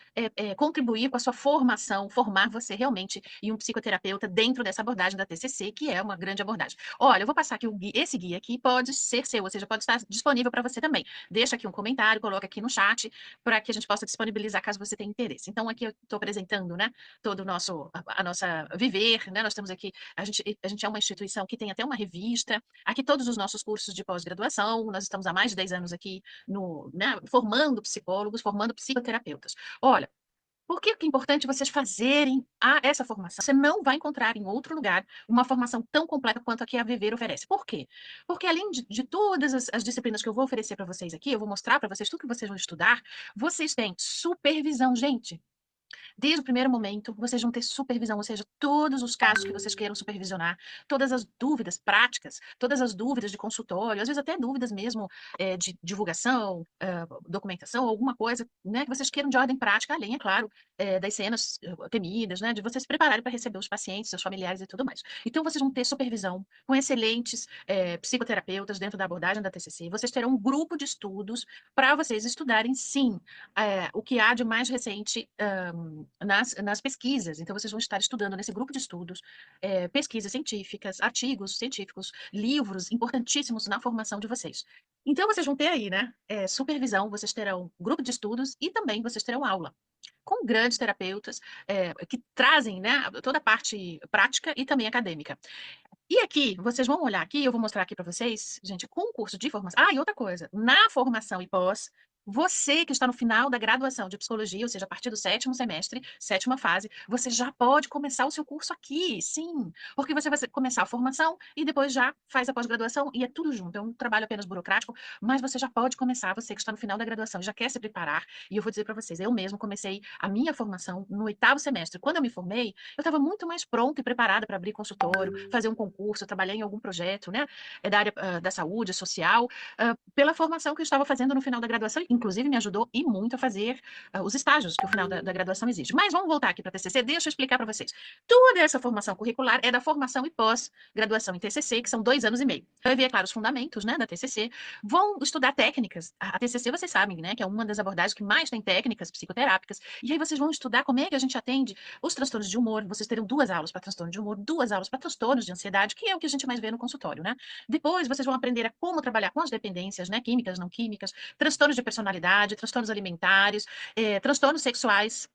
contribuir com a sua formação, formar você realmente em um psicoterapeuta dentro dessa abordagem da TCC, que é uma grande abordagem. Olha, eu vou passar aqui esse guia aqui, pode ser seu, ou seja, pode estar disponível para você também. Deixa aqui um comentário, coloca aqui no chat para que a gente possa disponibilizar caso você tenha interesse. Então, aqui eu estou apresentando, né, todo o nosso, a nossa viver, né? Nós temos aqui, a gente é uma instituição que tem até uma revista, aqui todos os nossos cursos de pós-graduação, nós estamos há mais de 10 anos aqui né, formando psicólogos, formando psicoterapeutas. Olha, por que é importante vocês fazerem essa formação? Você não vai encontrar em outro lugar uma formação tão completa quanto a que a Viver oferece. Por quê? Porque além de todas as disciplinas que eu vou oferecer para vocês aqui, eu vou mostrar para vocês tudo que vocês vão estudar, vocês têm supervisão, gente. Desde o primeiro momento, vocês vão ter supervisão, ou seja, todos os casos que vocês queiram supervisionar, todas as dúvidas práticas, todas as dúvidas de consultório, às vezes até dúvidas mesmo de divulgação, documentação, alguma coisa, né, que vocês queiram de ordem prática, além, é claro, das cenas temidas, né, de vocês se prepararem para receber os pacientes, seus familiares e tudo mais. Então, vocês vão ter supervisão com excelentes psicoterapeutas dentro da abordagem da TCC. Vocês terão um grupo de estudos para vocês estudarem, sim, o que há de mais recente nas pesquisas. Então, vocês vão estar estudando nesse grupo de estudos, pesquisas científicas, artigos científicos, livros importantíssimos na formação de vocês. Então, vocês vão ter aí, né, supervisão, vocês terão grupo de estudos e também vocês terão aula com grandes terapeutas que trazem, né, toda a parte prática e também acadêmica. E aqui, vocês vão olhar aqui, eu vou mostrar aqui para vocês, gente, com o curso de formação. Ah, e outra coisa, na formação e pós, você que está no final da graduação de psicologia, ou seja, a partir do 7º semestre, 7ª fase, você já pode começar o seu curso aqui, sim, porque você vai começar a formação e depois já faz a pós-graduação e é tudo junto, é um trabalho apenas burocrático, mas você já pode começar, você que está no final da graduação e já quer se preparar, e eu vou dizer para vocês, eu mesmo comecei a minha formação no 8º semestre. Quando eu me formei, eu estava muito mais pronta e preparada para abrir consultório, fazer um concurso, trabalhar em algum projeto, né, da área da saúde, social, pela formação que eu estava fazendo no final da graduação, inclusive me ajudou e muito a fazer os estágios que o final da graduação exige. Mas vamos voltar aqui para a TCC, deixa eu explicar para vocês. Toda essa formação curricular é da formação e pós-graduação em TCC, que são 2 anos e meio. Vai ver, é claro, os fundamentos, né, da TCC, vão estudar técnicas. A TCC, vocês sabem, né, que é uma das abordagens que mais tem técnicas psicoterápicas, e aí vocês vão estudar como é que a gente atende os transtornos de humor. Vocês terão 2 aulas para transtorno de humor, 2 aulas para transtornos de ansiedade, que é o que a gente mais vê no consultório, né? Depois vocês vão aprender a como trabalhar com as dependências, né, químicas, não químicas, transtornos de personalidade, transtornos alimentares, transtornos sexuais.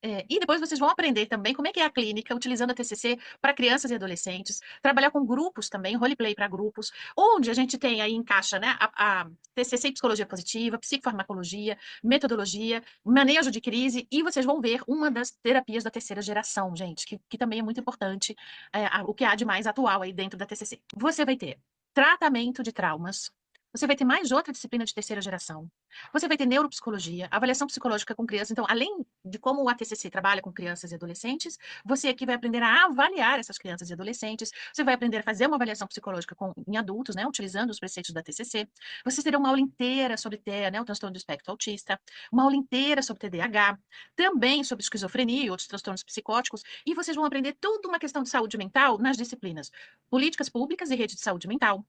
E depois vocês vão aprender também como é que é a clínica, utilizando a TCC para crianças e adolescentes, trabalhar com grupos também, roleplay para grupos, onde a gente tem aí, encaixa, né, a TCC em psicologia positiva, psicofarmacologia, metodologia, manejo de crise, e vocês vão ver uma das terapias da 3ª geração, gente, que também é muito importante, o que há de mais atual aí dentro da TCC. Você vai ter tratamento de traumas, você vai ter mais outra disciplina de 3ª geração. Você vai ter neuropsicologia, avaliação psicológica com crianças. Então, além de como o ATCC trabalha com crianças e adolescentes, você aqui vai aprender a avaliar essas crianças e adolescentes. Você vai aprender a fazer uma avaliação psicológica em adultos, né, utilizando os preceitos da TCC. Você terá uma aula inteira sobre TEA, né, o transtorno do espectro autista, uma aula inteira sobre TDAH, também sobre esquizofrenia e outros transtornos psicóticos. E vocês vão aprender toda uma questão de saúde mental nas disciplinas políticas públicas e rede de saúde mental,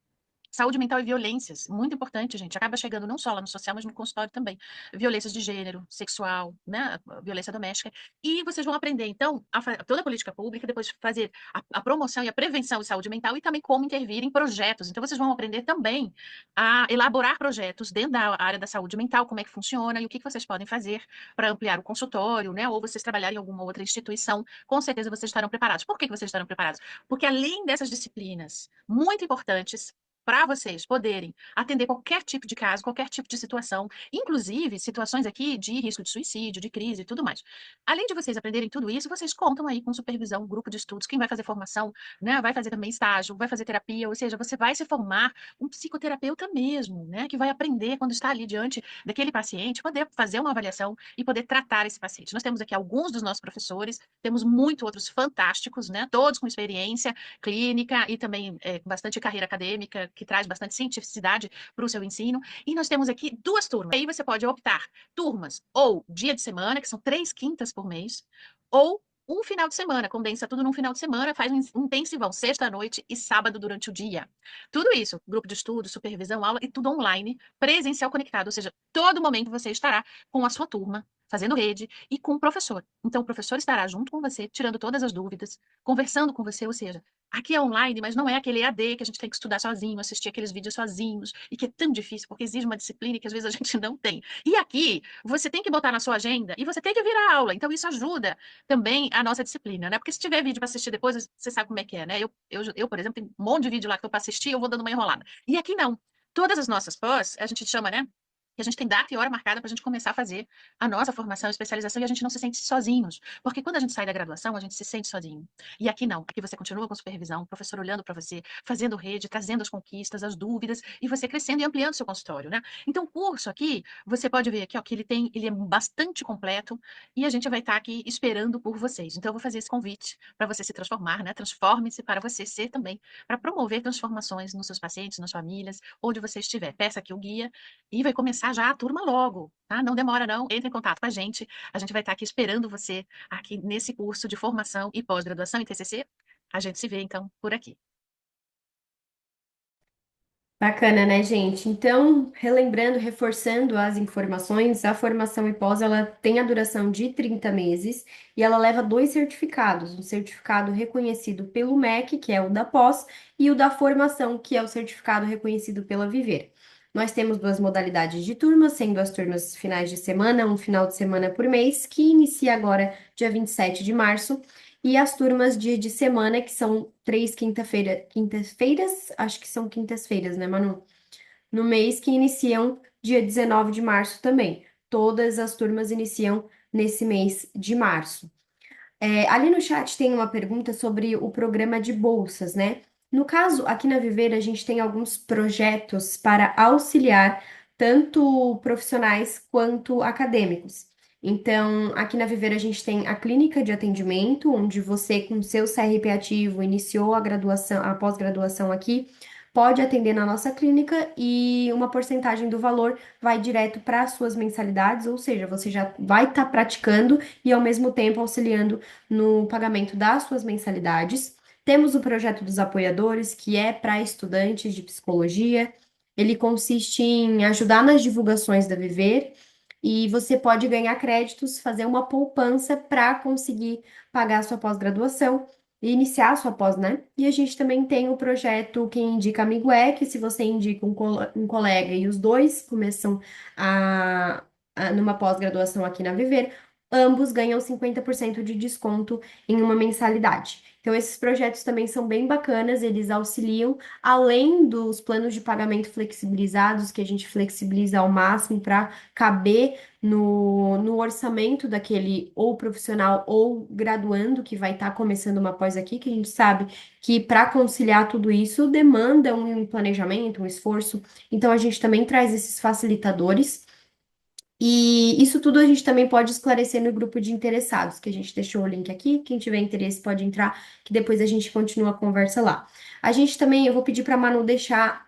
Saúde mental e violências, muito importante, gente. Acaba chegando não só lá no social, mas no consultório também. Violências de gênero, sexual, né? Violência doméstica. E vocês vão aprender, então, toda a política pública, depois fazer a promoção e a prevenção de saúde mental e também como intervir em projetos. Então, vocês vão aprender também a elaborar projetos dentro da área da saúde mental, como é que funciona e o que vocês podem fazer para ampliar o consultório, né? Ou vocês trabalharem em alguma outra instituição, com certeza vocês estarão preparados. Por que vocês estarão preparados? Porque além dessas disciplinas muito importantes, para vocês poderem atender qualquer tipo de caso, qualquer tipo de situação, inclusive situações aqui de risco de suicídio, de crise e tudo mais. Além de vocês aprenderem tudo isso, vocês contam aí com supervisão, grupo de estudos, quem vai fazer formação, né, vai fazer também estágio, vai fazer terapia, ou seja, você vai se formar um psicoterapeuta mesmo, né, que vai aprender quando está ali diante daquele paciente, poder fazer uma avaliação e poder tratar esse paciente. Nós temos aqui alguns dos nossos professores, temos muito outros fantásticos, né, todos com experiência clínica e também com bastante carreira acadêmica, que traz bastante cientificidade para o seu ensino. E nós temos aqui duas turmas. Aí você pode optar turmas ou dia de semana, que são 3 quintas por mês, ou um final de semana, condensa tudo num final de semana, faz um intensivão, sexta à noite e sábado durante o dia. Tudo isso, grupo de estudo, supervisão, aula e tudo online, presencial conectado, ou seja, todo momento você estará com a sua turma, fazendo rede e com o professor. Então, o professor estará junto com você, tirando todas as dúvidas, conversando com você, ou seja, aqui é online, mas não é aquele EAD que a gente tem que estudar sozinho, assistir aqueles vídeos sozinhos, e que é tão difícil, porque exige uma disciplina que às vezes a gente não tem. E aqui, você tem que botar na sua agenda e você tem que vir à aula. Então, isso ajuda também a nossa disciplina, né? Porque se tiver vídeo para assistir depois, você sabe como é que é, né? Eu, por exemplo, tenho um monte de vídeo lá que eu para assistir, eu vou dando uma enrolada. E aqui não. Todas as nossas pós, a gente chama, né? Que a gente tem data e hora marcada para a gente começar a fazer a nossa formação e especialização e a gente não se sente sozinhos. Porque quando a gente sai da graduação, a gente se sente sozinho. E aqui não. Aqui você continua com supervisão, o professor olhando para você, fazendo rede, trazendo as conquistas, as dúvidas e você crescendo e ampliando seu consultório, né? Então, o curso aqui, você pode ver aqui, ó, que ele é bastante completo e a gente vai estar aqui esperando por vocês. Então, eu vou fazer esse convite para você se transformar, né? Transforme-se para você ser também, para promover transformações nos seus pacientes, nas famílias, onde você estiver. Peça aqui o guia e vai começar já a turma logo, tá? Não demora não, entre em contato com a gente vai estar aqui esperando você aqui nesse curso de formação e pós-graduação em TCC. A gente se vê então por aqui. Bacana, né, gente? Então, relembrando, reforçando as informações, a formação e pós, ela tem a duração de 30 meses e ela leva dois certificados, um certificado reconhecido pelo MEC, que é o da pós, e o da formação, que é o certificado reconhecido pela Viver. Nós temos duas modalidades de turmas, sendo as turmas finais de semana, um final de semana por mês, que inicia agora dia 27 de março, e as turmas de semana, que são 3 quinta-feiras, acho que são quintas-feiras, né, Manu? No mês que iniciam dia 19 de março também. Todas as turmas iniciam nesse mês de março. Ali no chat tem uma pergunta sobre o programa de bolsas, né? No caso, aqui na Viver, a gente tem alguns projetos para auxiliar tanto profissionais quanto acadêmicos. Então, aqui na Viver, a gente tem a clínica de atendimento, onde você, com seu CRP ativo, iniciou a graduação, a pós-graduação aqui, pode atender na nossa clínica e uma porcentagem do valor vai direto para as suas mensalidades, ou seja, você já vai estar praticando e ao mesmo tempo auxiliando no pagamento das suas mensalidades. Temos o projeto dos apoiadores, que é para estudantes de psicologia. Ele consiste em ajudar nas divulgações da Viver e você pode ganhar créditos, fazer uma poupança para conseguir pagar a sua pós-graduação e iniciar a sua pós, né? E a gente também tem o projeto Quem Indica Amigo É, que se você indica um colega e os dois começam numa pós-graduação aqui na Viver, ambos ganham 50% de desconto em uma mensalidade. Então, esses projetos também são bem bacanas, eles auxiliam, além dos planos de pagamento flexibilizados, que a gente flexibiliza ao máximo para caber no orçamento daquele ou profissional ou graduando que vai estar começando uma pós aqui, que a gente sabe que para conciliar tudo isso demanda um planejamento, um esforço. Então, a gente também traz esses facilitadores. E isso tudo a gente também pode esclarecer no grupo de interessados, que a gente deixou o link aqui. Quem tiver interesse pode entrar, que depois a gente continua a conversa lá. A gente também, eu vou pedir para a Manu deixar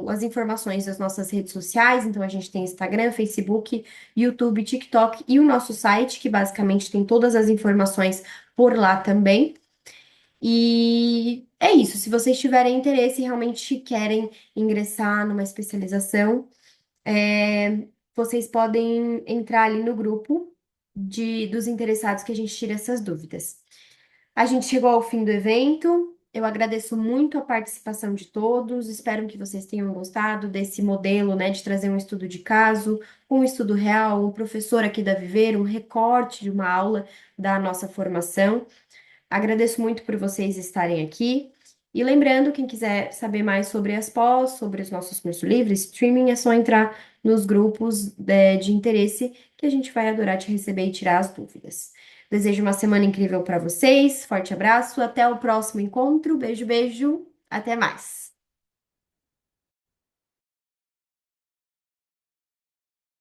as informações das nossas redes sociais. Então, a gente tem Instagram, Facebook, YouTube, TikTok e o nosso site, que basicamente tem todas as informações por lá também. E é isso. Se vocês tiverem interesse e realmente querem ingressar numa especialização, vocês podem entrar ali no grupo dos interessados que a gente tira essas dúvidas. A gente chegou ao fim do evento. Eu agradeço muito a participação de todos. Espero que vocês tenham gostado desse modelo, né, de trazer um estudo de caso, um estudo real, um professor aqui da Viver, um recorte de uma aula da nossa formação. Agradeço muito por vocês estarem aqui. E lembrando, quem quiser saber mais sobre as pós, sobre os nossos cursos livres, streaming, é só entrar nos grupos de interesse que a gente vai adorar te receber e tirar as dúvidas. Desejo uma semana incrível para vocês. Forte abraço. Até o próximo encontro. Beijo, beijo. Até mais.